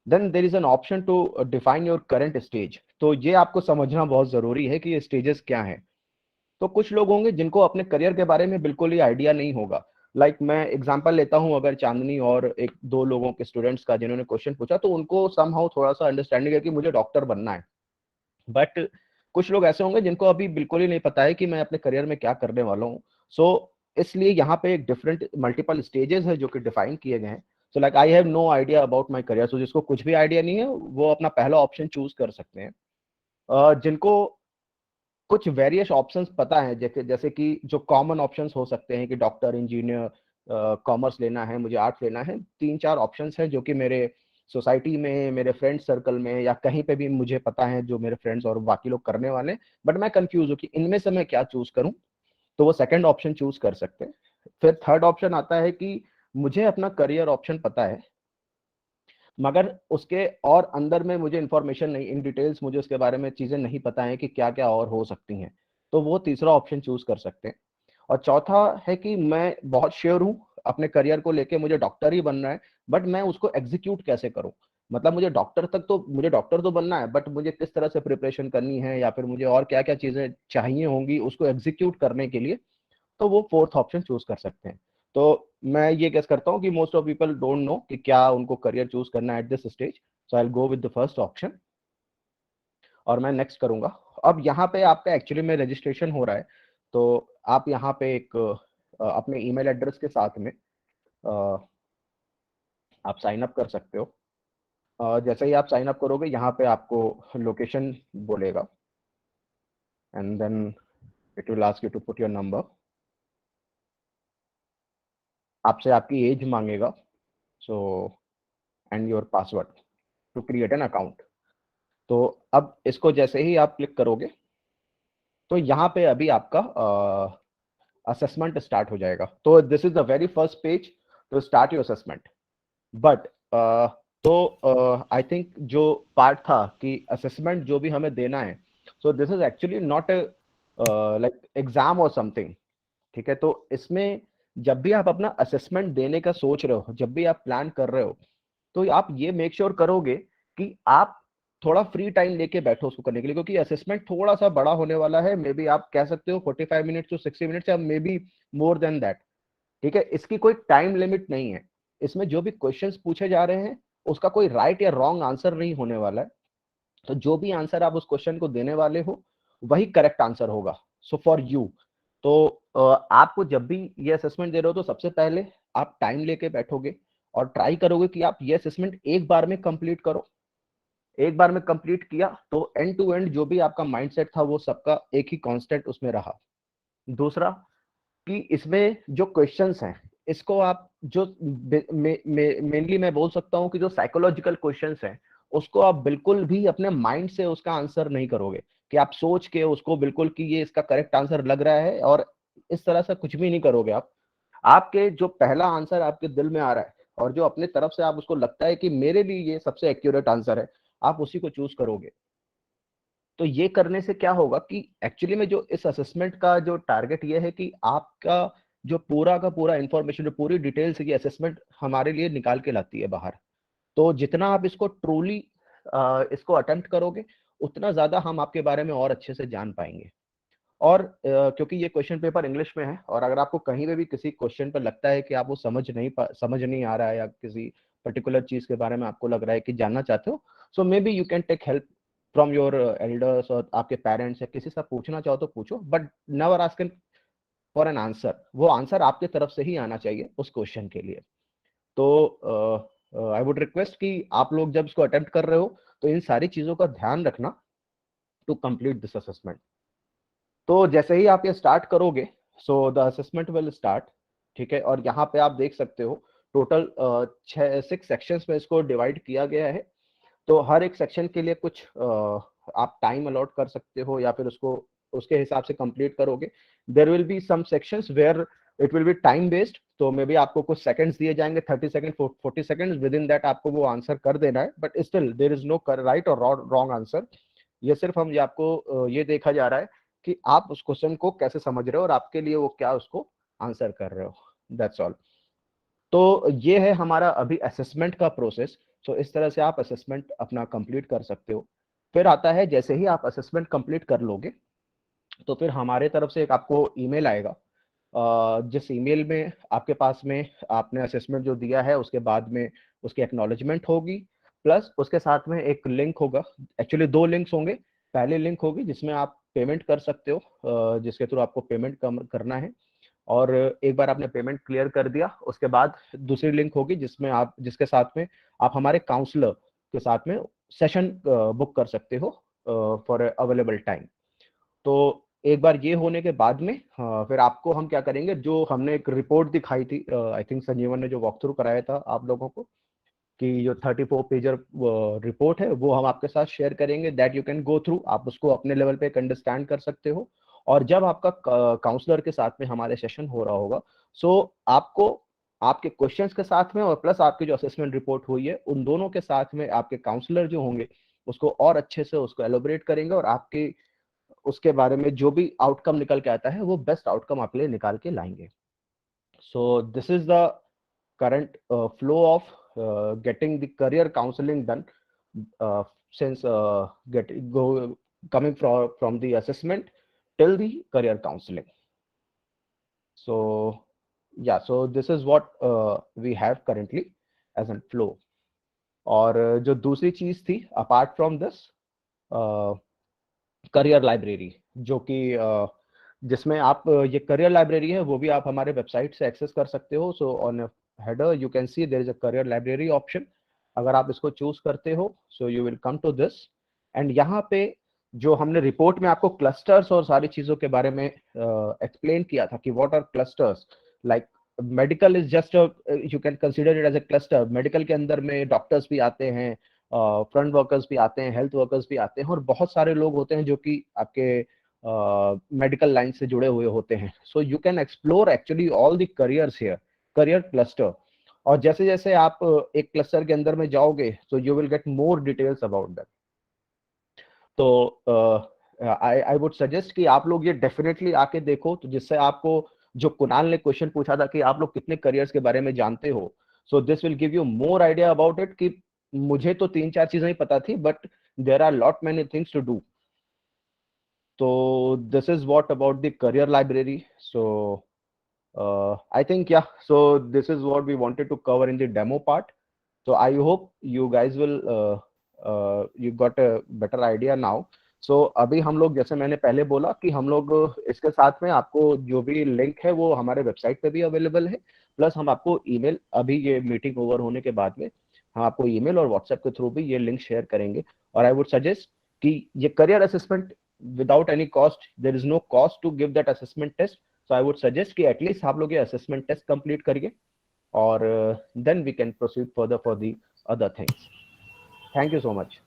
Then there is an option to define your current stage. तो ये आपको समझना बहुत जरूरी है कि ये स्टेजेस क्या हैं। तो कुछ लोग होंगे जिनको अपने करियर के बारे में बिल्कुल ही आइडिया नहीं होगा। लाइक मैं एग्जांपल लेता हूं, अगर चांदनी और एक दो लोगों के स्टूडेंट्स का जिन्होंने क्वेश्चन पूछा, तो उनको समहाउ थोड़ा सा अंडरस्टैंडिंग है कि मुझे डॉक्टर बनना है, बट कुछ लोग ऐसे होंगे जिनको अभी बिल्कुल ही नहीं पता है कि मैं अपने करियर में क्या करने वाला हूँ। सो इसलिए यहाँ पे एक डिफरेंट मल्टीपल स्टेजेस है जो कि डिफाइन किए गए हैं। So like I have no idea about my career, so जिसको कुछ भी आइडिया नहीं है वो अपना पहला ऑप्शन चूज कर सकते हैं। जिनको कुछ वेरियस ऑप्शंस पता है, जैसे कि जो कॉमन ऑप्शंस हो सकते हैं कि डॉक्टर, इंजीनियर, कॉमर्स लेना है, मुझे आर्ट्स लेना है, 3-4 ऑप्शंस हैं जो कि मेरे सोसाइटी में, मेरे फ्रेंड सर्कल में या कहीं पे भी मुझे पता है जो मेरे फ्रेंड्स और बाकी लोग करने वाले, बट मैं कंफ्यूज हूँ कि इनमें से मैं क्या चूज करूँ। तो वो सेकंड ऑप्शन चूज कर सकते हैं। फिर थर्ड ऑप्शन आता है कि मुझे अपना करियर ऑप्शन पता है मगर उसके और अंदर में मुझे इंफॉर्मेशन नहीं, इन डिटेल्स मुझे उसके बारे में चीजें नहीं पता है कि क्या क्या और हो सकती हैं, तो वो तीसरा ऑप्शन चूज कर सकते हैं। और चौथा है कि मैं बहुत श्योर हूँ अपने करियर को लेके, मुझे डॉक्टर ही बनना है, बट मैं उसको एग्जीक्यूट कैसे करूँ। मतलब मुझे डॉक्टर तो बनना है, बट मुझे किस तरह से प्रिपरेशन करनी है या फिर मुझे और क्या क्या चीजें चाहिए होंगी उसको एग्जीक्यूट करने के लिए, तो वो फोर्थ ऑप्शन चूज कर सकते हैं। तो मैं ये गेस करता हूँ कि most of people don't know कि क्या उनको करियर चूज करना है at this stage, so I will go with the first option और मैं नेक्स्ट करूंगा। अब यहाँ पे आपका एक्चुअली में रजिस्ट्रेशन हो रहा है, तो आप यहाँ पे एक अपने ईमेल एड्रेस के साथ में आप साइन अप कर सकते हो। जैसे ही आप साइन अप करोगे यहाँ पे आपको लोकेशन बोलेगा and then it will ask you to put your number, आपसे आपकी एज मांगेगा, so and your password to create an account. तो अब इसको जैसे ही आप क्लिक करोगे तो यहाँ पे अभी आपका असेसमेंट स्टार्ट हो जाएगा। तो this is the very first page to start your assessment. But तो आई थिंक जो पार्ट था कि असेसमेंट जो भी हमें देना है, so this is actually not like exam और समथिंग, ठीक है। तो इसमें जब भी आप अपना असेसमेंट देने का सोच रहे हो, जब भी आप प्लान कर रहे हो, तो आप ये मेक श्योर करोगे कि आप थोड़ा फ्री टाइम लेके बैठो उसको करने के लिए, क्योंकि असेसमेंट थोड़ा सा बड़ा होने वाला है। मे बी आप कह सकते हो 45 मिनट्स टू 60 मिनट्स या may be more than that, ठीक है। इसकी कोई टाइम लिमिट नहीं है। इसमें जो भी क्वेश्चंस पूछे जा रहे हैं उसका कोई राइट या रॉन्ग आंसर नहीं होने वाला है। तो जो भी आंसर आप उस क्वेश्चन को देने वाले हो वही करेक्ट आंसर होगा, सो फॉर यू। तो आपको जब भी ये असेसमेंट दे रहे हो तो सबसे पहले आप टाइम लेके बैठोगे और ट्राई करोगे कि आप ये असेसमेंट एक बार में कंप्लीट करो। एक बार में कंप्लीट किया तो एंड टू एंड जो भी आपका माइंडसेट था वो सबका एक ही कांस्टेंट उसमें रहा। दूसरा कि इसमें जो क्वेश्चंस हैं इसको आप जो मेनली मैं बोल सकता हूं कि जो साइकोलॉजिकल क्वेश्चंस हैं उसको आप बिल्कुल भी अपने माइंड से उसका आंसर नहीं करोगे कि आप सोच के उसको बिल्कुल कि ये इसका करेक्ट आंसर लग रहा है, और इस तरह से कुछ भी नहीं करोगे आप। आपके जो पहला आंसर आपके दिल में आ रहा है और जो अपने तरफ से आप उसको लगता है कि मेरे लिए ये सबसे एक्यूरेट आंसर है, आप उसी को चूज करोगे। तो ये करने से क्या होगा कि एक्चुअली में जो इस असेसमेंट का जो टारगेट ये है कि आपका जो पूरा का पूरा इंफॉर्मेशन, जो पूरी डिटेल्स ये असेसमेंट हमारे लिए निकाल के लाती है बाहर। तो जितना आप इसको ट्रूली इसको अटेम्प्ट करोगे उतना ज्यादा हम आपके बारे में और अच्छे से जान पाएंगे। और क्योंकि ये क्वेश्चन पेपर इंग्लिश में है और अगर आपको कहीं पे भी किसी क्वेश्चन पर लगता है कि आप वो समझ नहीं आ रहा है या किसी पर्टिकुलर चीज के बारे में आपको लग रहा है कि जानना चाहते हो, so maybe you can take help from your elders और आपके पेरेंट्स या किसी से पूछना चाहो तो पूछो, but never ask for an answer. वो आंसर आपके तरफ से ही आना चाहिए उस क्वेश्चन के लिए। तो आई वुड रिक्वेस्ट कि आप लोग जब इसको अटेम्प्ट कर रहे हो तो इन सारी चीजों का ध्यान रखना टू कंप्लीट दिस असेसमेंट। तो जैसे ही आप ये स्टार्ट करोगे so the assessment will start, ठीक है। और यहाँ पे आप देख सकते हो टोटल 6 सेक्शंस में इसको डिवाइड किया गया है। तो हर एक सेक्शन के लिए कुछ आप टाइम अलॉट कर सकते हो या फिर उसको उसके हिसाब से कंप्लीट करोगे। There will be some sections where it will be time based, तो मे बी आपको कुछ सेकंड्स दिए जाएंगे, 30 second 40 seconds, within that आपको वो आंसर कर देना है। But still there is no right और रॉन्ग आंसर। ये सिर्फ हम ये आपको ये देखा जा रहा है कि आप उस क्वेश्चन को कैसे समझ रहे हो और आपके लिए वो क्या उसको आंसर कर रहे हो, दैट्स ऑल। तो ये है हमारा अभी असेसमेंट का प्रोसेस। तो इस तरह से आप असेसमेंट अपना कंप्लीट कर सकते हो। फिर आता है जैसे ही आप असेसमेंट कंप्लीट कर लोगे तो फिर हमारे तरफ से एक आपको ईमेल आएगा, जिस ईमेल में आपके पास में आपने असेसमेंट जो दिया है उसके बाद में उसकी एक्नॉलेजमेंट होगी, प्लस उसके साथ में एक लिंक होगा। एक्चुअली 2 लिंक्स होंगे। पहले लिंक होगी जिसमें आप पेमेंट कर सकते हो, जिसके थ्रू आपको पेमेंट करना है, और एक बार आपने पेमेंट क्लियर कर दिया उसके बाद दूसरी लिंक होगी जिसके साथ में आप हमारे काउंसलर के साथ में सेशन बुक कर सकते हो फॉर अवेलेबल टाइम। तो एक बार ये होने के बाद में फिर आपको हम क्या करेंगे, जो हमने एक रिपोर्ट दिखाई थी, आई थिंक संजीवन ने जो वॉक थ्रू कराया था आप लोगों को, कि जो 34 पेजर रिपोर्ट है वो हम आपके साथ शेयर करेंगे, that you can go through. आप उसको अपने लेवल पे अंडरस्टैंड कर सकते हो। और जब आपका काउंसलर के साथ में हमारे सेशन हो रहा होगा, सो आपको आपके क्वेश्चंस के साथ में और प्लस आपकी जो असेसमेंट रिपोर्ट हुई है उन दोनों के साथ में आपके काउंसलर जो होंगे उसको और अच्छे से उसको एलोबरेट करेंगे और आपके उसके बारे में जो भी आउटकम निकल के आता है वो बेस्ट आउटकम आपके लिए निकाल के लाएंगे. So this is the current flow of getting the career counseling done since coming from the assessment till the career counseling. So yeah, so this is what we have currently as a flow. और जो दूसरी चीज थी apart from this career library, जो कि जिसमें आप ये career library है वो भी आप हमारे वेबसाइट से एक्सेस कर सकते हो. So on header you can see there is a career library option. अगर आप इसको चूज करते हो so you will come to this, and यहाँ पे जो हमने रिपोर्ट में आपको क्लस्टर्स और सारी चीजों के बारे में एक्सप्लेन किया था कि what are clusters. Like medical is just you can consider it as a cluster. Medical के अंदर में डॉक्टर्स भी आते हैं, फ्रंट वर्कर्स भी आते हैं, हेल्थ वर्कर्स भी आते हैं, और बहुत सारे लोग होते हैं जो कि आपके मेडिकल लाइन से जुड़े हुए होते हैं. So you can explore actually all the careers here, career cluster. और जैसे जैसे आप एक क्लस्टर के अंदर में जाओगे तो you will get more details about that. तो आई वुड सजेस्ट कि आप लोग ये डेफिनेटली आके देखो, तो जिससे आपको जो कुणाल ने क्वेश्चन पूछा था कि आप लोग कितने करियर्स के बारे में जानते हो, so this will give you more idea about it. कि मुझे तो 3-4 चीजें ही पता थी, but there are lot many things to do. तो this is what about the career library. So I think yeah, so this is what we wanted to cover in the demo part. So I hope you guys will you got a better idea now. So अभी हम लोग, जैसे मैंने पहले बोला कि हम लोग इसके साथ में आपको जो भी लिंक है वो हमारे वेबसाइट पे भी अवेलेबल है, प्लस हम आपको ईमेल, अभी ये मीटिंग ओवर होने के बाद में हम आपको ईमेल और व्हाट्सएप के थ्रू भी ये लिंक शेयर करेंगे. और आई वुड सजेस्ट कि ये career assessment without any cost, there is no cost to give that assessment test. So I would suggest कि एटलीस्ट आप लोग ये असेसमेंट टेस्ट कंप्लीट करिए, और then we can proceed further for the other things. Thank you so much.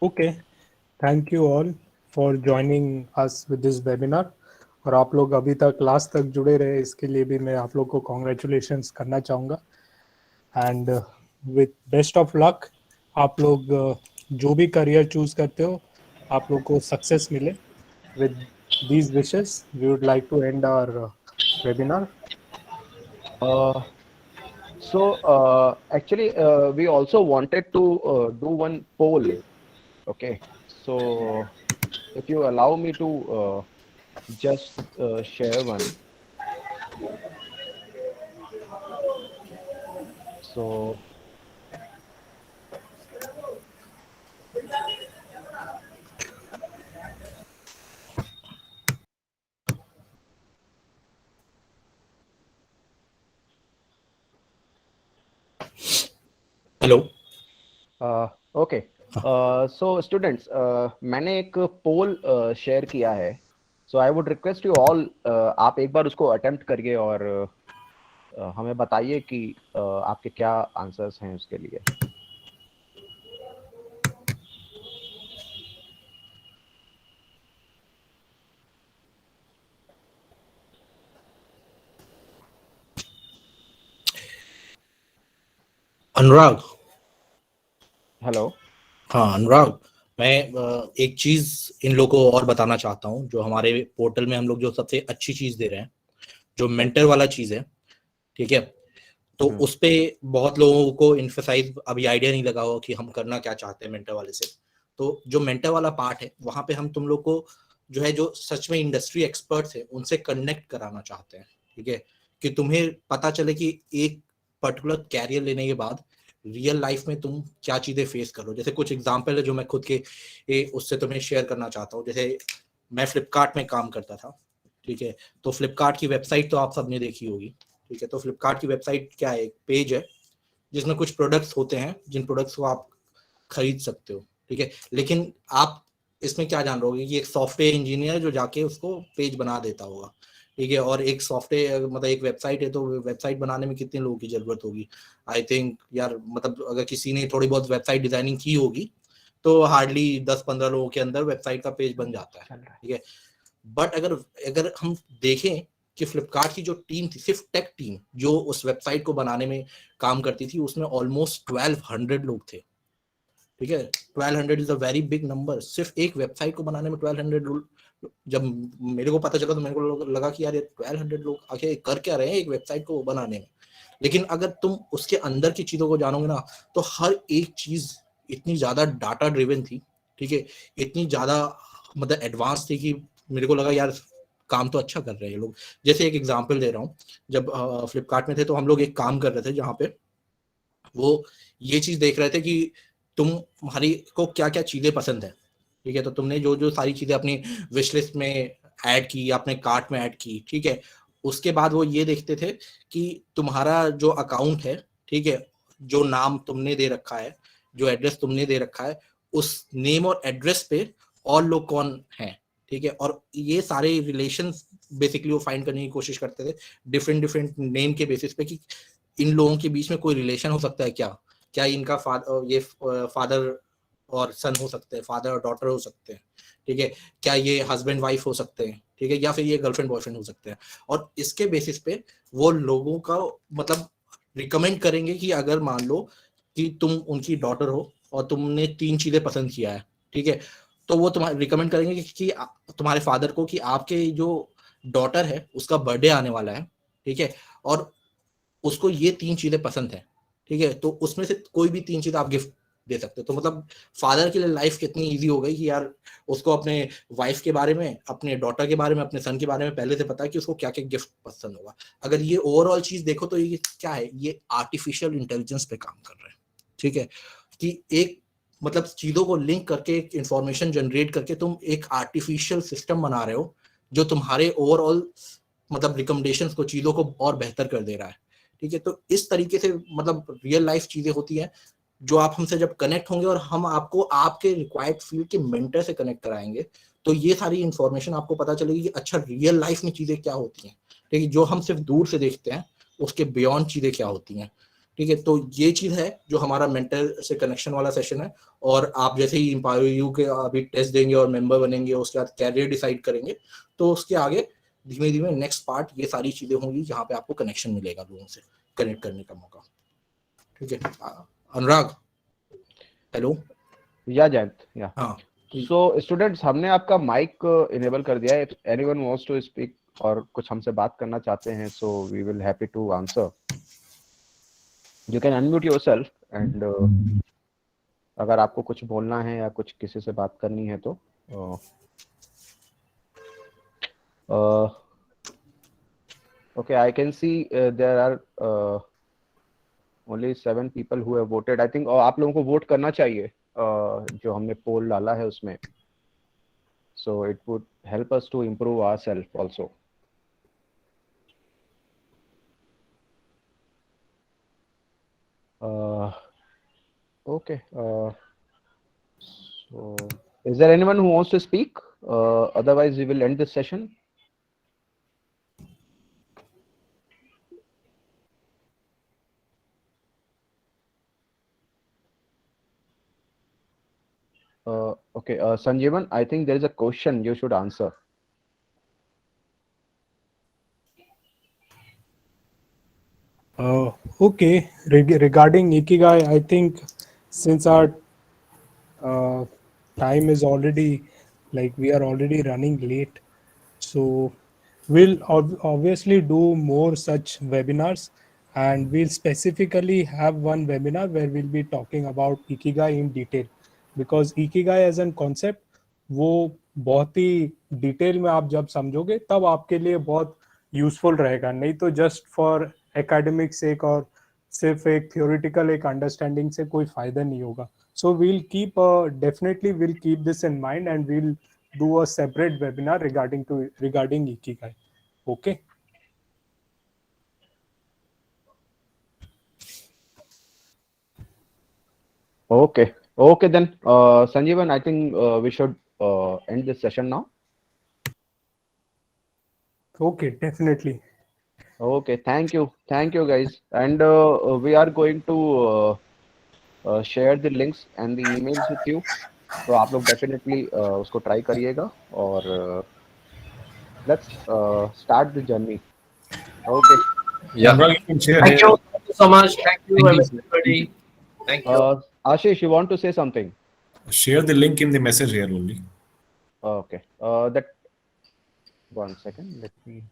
Okay, thank you all for joining us with this webinar. और आप लोग अभी तक लास्ट तक जुड़े रहे, इसके लिए भी मैं आप लोग को कॉन्ग्रेचुलेशंस करना चाहूँगा. And with best of luck. आप लोग जो भी करियर चूज करते हो, आप लोग को सक्सेस मिले. With these wishes we would like to end our webinar. So actually we also wanted to do one poll. Okay, so if you allow me to just share one. So hello. Okay, so students, मैंने एक poll share किया है. So I would request you all, आप एक बार उसको attempt करिए और हमें बताइए कि आपके क्या आंसर्स हैं उसके लिए. अनुराग. हेलो. हाँ अनुराग, मैं एक चीज इन लोगों को और बताना चाहता हूँ. जो हमारे पोर्टल में हम लोग जो सबसे अच्छी चीज दे रहे हैं, जो मेंटर वाला चीज है, ठीक है, तो उस पे बहुत लोगों को इन्फेसाइज अभी आइडिया नहीं लगा हो कि हम करना क्या चाहते हैं मेंटर वाले से. तो जो मेंटर वाला पार्ट है, वहां पे हम तुम लोग को जो है, जो सच में इंडस्ट्री एक्सपर्ट्स है, उनसे कनेक्ट कराना चाहते हैं. ठीक है, कि तुम्हें पता चले कि एक पर्टिकुलर कैरियर लेने के बाद रियल लाइफ में तुम क्या चीजें फेस करो. जैसे कुछ एग्जांपल है जो मैं खुद के उससे तुम्हें शेयर करना चाहता हूँ. जैसे मैं फ्लिपकार्ट में काम करता था, ठीक है, तो फ्लिपकार्ट की वेबसाइट तो आप सबने देखी होगी. ठीक है, तो फ्लिपकार्ट की वेबसाइट क्या है, एक पेज है जिसमें कुछ प्रोडक्ट्स होते हैं, जिन प्रोडक्ट्स को आप खरीद सकते हो. ठीक है, लेकिन आप इसमें क्या जान रहे होगे कि एक सॉफ्टवेयर इंजीनियर जो जाके उसको पेज बना देता होगा. ठीक है, और एक सॉफ्टवेयर मतलब एक वेबसाइट है, तो वेबसाइट बनाने में कितने लोगों की जरूरत होगी. आई थिंक यार, मतलब अगर किसी ने थोड़ी बहुत वेबसाइट डिजाइनिंग की होगी तो हार्डली 10-15 लोगों के अंदर वेबसाइट का पेज बन जाता है. ठीक है, बट अगर हम देखें कि फ्लिपकार्ट की जो टीम थी, सिर्फ टेक टीम जो उस वेबसाइट को बनाने में काम करती थी, उसमें ऑलमोस्ट 1200 लोग थे. ठीक है, 1200 is a very big number. सिर्फ एक वेबसाइट को बनाने में 1200 जब मेरे को पता चला तो मेरे को लगा कि यार ये 1200 लोग आखिर कर क्या रहे हैं एक वेबसाइट को बनाने में। लेकिन अगर तुम उसके अंदर की चीजों को जानोगे ना, तो हर एक चीज इतनी ज्यादा डाटा ड्रिवन थी, ठीक है, इतनी ज्यादा मतलब एडवांस थी कि मेरे को लगा यार काम तो अच्छा कर रहे हैं ये लोग। जैसे एक एग्जांपल दे रहा हूँ, जब फ्लिपकार्ट में थे तो हम लोग एक काम कर रहे थे जहाँ पे वो ये चीज देख रहे थे कि तुम्हारी को क्या क्या चीजें पसंद है, ठीक है, तो तुमने जो जो सारी चीजें अपनी विश लिस्ट में ऐड की, अपने कार्ट में ऐड की, ठीक है, उसके बाद वो ये देखते थे कि तुम्हारा जो अकाउंट है, ठीक है, जो नाम तुमने दे रखा है, जो एड्रेस तुमने दे रखा है, उस नेम और एड्रेस पे और लोग कौन हैं, ठीक है, और ये सारे रिलेशन बेसिकली वो फाइंड करने की कोशिश करते थे डिफरेंट डिफरेंट नेम के बेसिस पे कि इन लोगों के बीच में कोई रिलेशन हो सकता है क्या इनका फादर और सन हो सकते हैं, फादर और डॉटर हो सकते हैं, ठीक है, क्या ये हस्बैंड वाइफ हो सकते हैं, ठीक है, या फिर ये गर्लफ्रेंड बॉयफ्रेंड हो सकते हैं। और इसके बेसिस पे वो लोगों का मतलब रिकमेंड करेंगे कि अगर मान लो कि तुम उनकी डॉटर हो और तुमने 3 चीजें पसंद किया है, ठीक है, तो वो तुम्हारे रिकमेंड करेंगे कि तुम्हारे फादर को कि आपके जो डॉटर है उसका बर्थडे आने वाला है, ठीक है, और उसको ये 3 चीजें पसंद है, ठीक है, तो उसमें से कोई भी 3 चीज आप गिफ्ट दे सकते हो। तो मतलब फादर के लिए लाइफ कितनी इजी हो गई कि यार उसको अपने वाइफ के बारे में, अपने डॉटर के बारे में, अपने सन के बारे में पहले से पता है कि उसको क्या क्या गिफ्ट पसंद होगा। अगर ये ओवरऑल चीज देखो तो ये क्या है, ये आर्टिफिशियल इंटेलिजेंस पे काम कर रहे हैं, ठीक है, कि एक मतलब चीजों को लिंक करके एक इंफॉर्मेशन जनरेट करके तुम एक आर्टिफिशियल सिस्टम बना रहे हो जो तुम्हारे ओवरऑल मतलब रिकमेंडेशंस को, चीजों को और बेहतर कर दे रहा है, ठीक है। तो इस तरीके से मतलब रियल लाइफ चीजें होती हैं जो आप हमसे जब कनेक्ट होंगे और हम आपको आपके रिक्वायर्ड फील्ड के मेंटर से कनेक्ट कराएंगे तो ये सारी इंफॉर्मेशन आपको पता चलेगी कि अच्छा रियल लाइफ में चीजें क्या होती हैं, ठीक है, जो हम सिर्फ दूर से देखते हैं उसके बियॉन्ड चीजें क्या होती हैं, ठीक है। तो ये चीज है जो हमारा मेंटर से कनेक्शन वाला सेशन है। और आप जैसे ही एम्पावर यू के अभी टेस्ट देंगे और मेंबर बनेंगे, उसके बाद कैरियर डिसाइड करेंगे, तो उसके आगे धीमे धीमे नेक्स्ट पार्ट ये सारी चीजें होंगी जहाँ पे आपको कनेक्शन मिलेगा, लोगों से कनेक्ट करने का मौका, ठीक है। अनुराग, हेलो। या जयंत, या हाँ, सो स्टूडेंट्स, हमने आपका माइक इनेबल कर दिया है। If anyone wants to speak और कुछ हमसे बात करना चाहते हैं, so we will happy to answer. You can unmute yourself and अगर आपको कुछ बोलना है या कुछ किसी से बात करनी है तो okay, I can see there are only 7 people who have voted. I think आप लोगों को वोट करना चाहिए जो हमने पोल डाला है उसमें, so it would help us to improve ourselves also. Okay, so is there anyone who wants to speak? Otherwise we will end this session. Okay, Sanjeevan, I think there is a question you should answer. Okay, regarding Ikigai, I think since our time is already, like we are already running late, so we'll obviously do more such webinars, and we'll specifically have one webinar where we'll be talking about Ikigai in detail, because Ikigai as an concept वो बहुत ही detail में आप जब समझोगे तब आपके लिए बहुत यूजफुल रहेगा, नहीं तो जस्ट फॉर एकेडमिक सेक और सिर्फ एक थ्योरेटिकल एक अंडरस्टैंडिंग से कोई फायदा नहीं होगा. So we'll keep definitely we'll keep this in mind, and we'll do a separate webinar regarding Ikigai. Okay. Okay then, Sanjeevan, I think we should end this session now. Okay, definitely. Okay, thank you guys, and we are going to share the links and the emails with you, तो आप लोग definitely उसको try करिएगा और let's start the journey. Okay. Yeah. Thank you so much. Thank you, Thank you. everybody. Thank you. Ashish, you want to say something? Share the link in the message here only. Okay. That 1 second. Let me.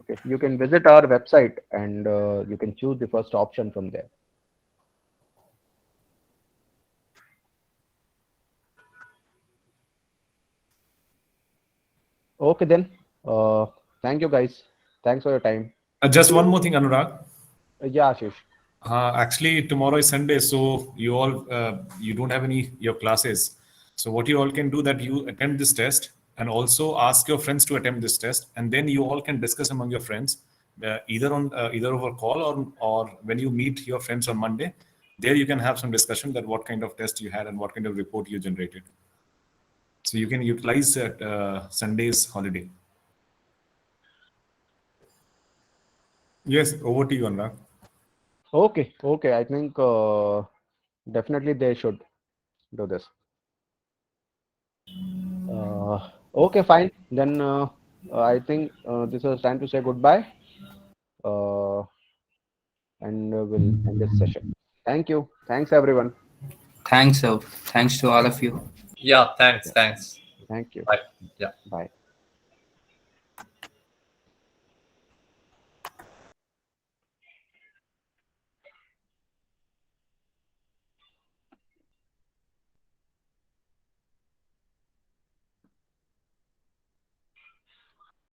Okay. You can visit our website and you can choose the first option from there. Okay then. Thank you guys. Thanks for your time. Just one more thing, Anurag. Yeah, Ashish. Actually, tomorrow is Sunday, so you all you don't have any your classes. So what you all can do that you attempt this test and also ask your friends to attempt this test, and then you all can discuss among your friends either over call or when you meet your friends on Monday. There you can have some discussion that what kind of test you had and what kind of report you generated. So you can utilize that Sunday's holiday. Yes, over to you, Anurag. Okay. Okay. I think definitely they should do this. Okay, fine. Then I think this is time to say goodbye. And we'll end this session. Thank you. Thanks, everyone. Thanks, sir. Thanks to all of you. Yeah, thanks. Thank you. Bye. Yeah. Bye.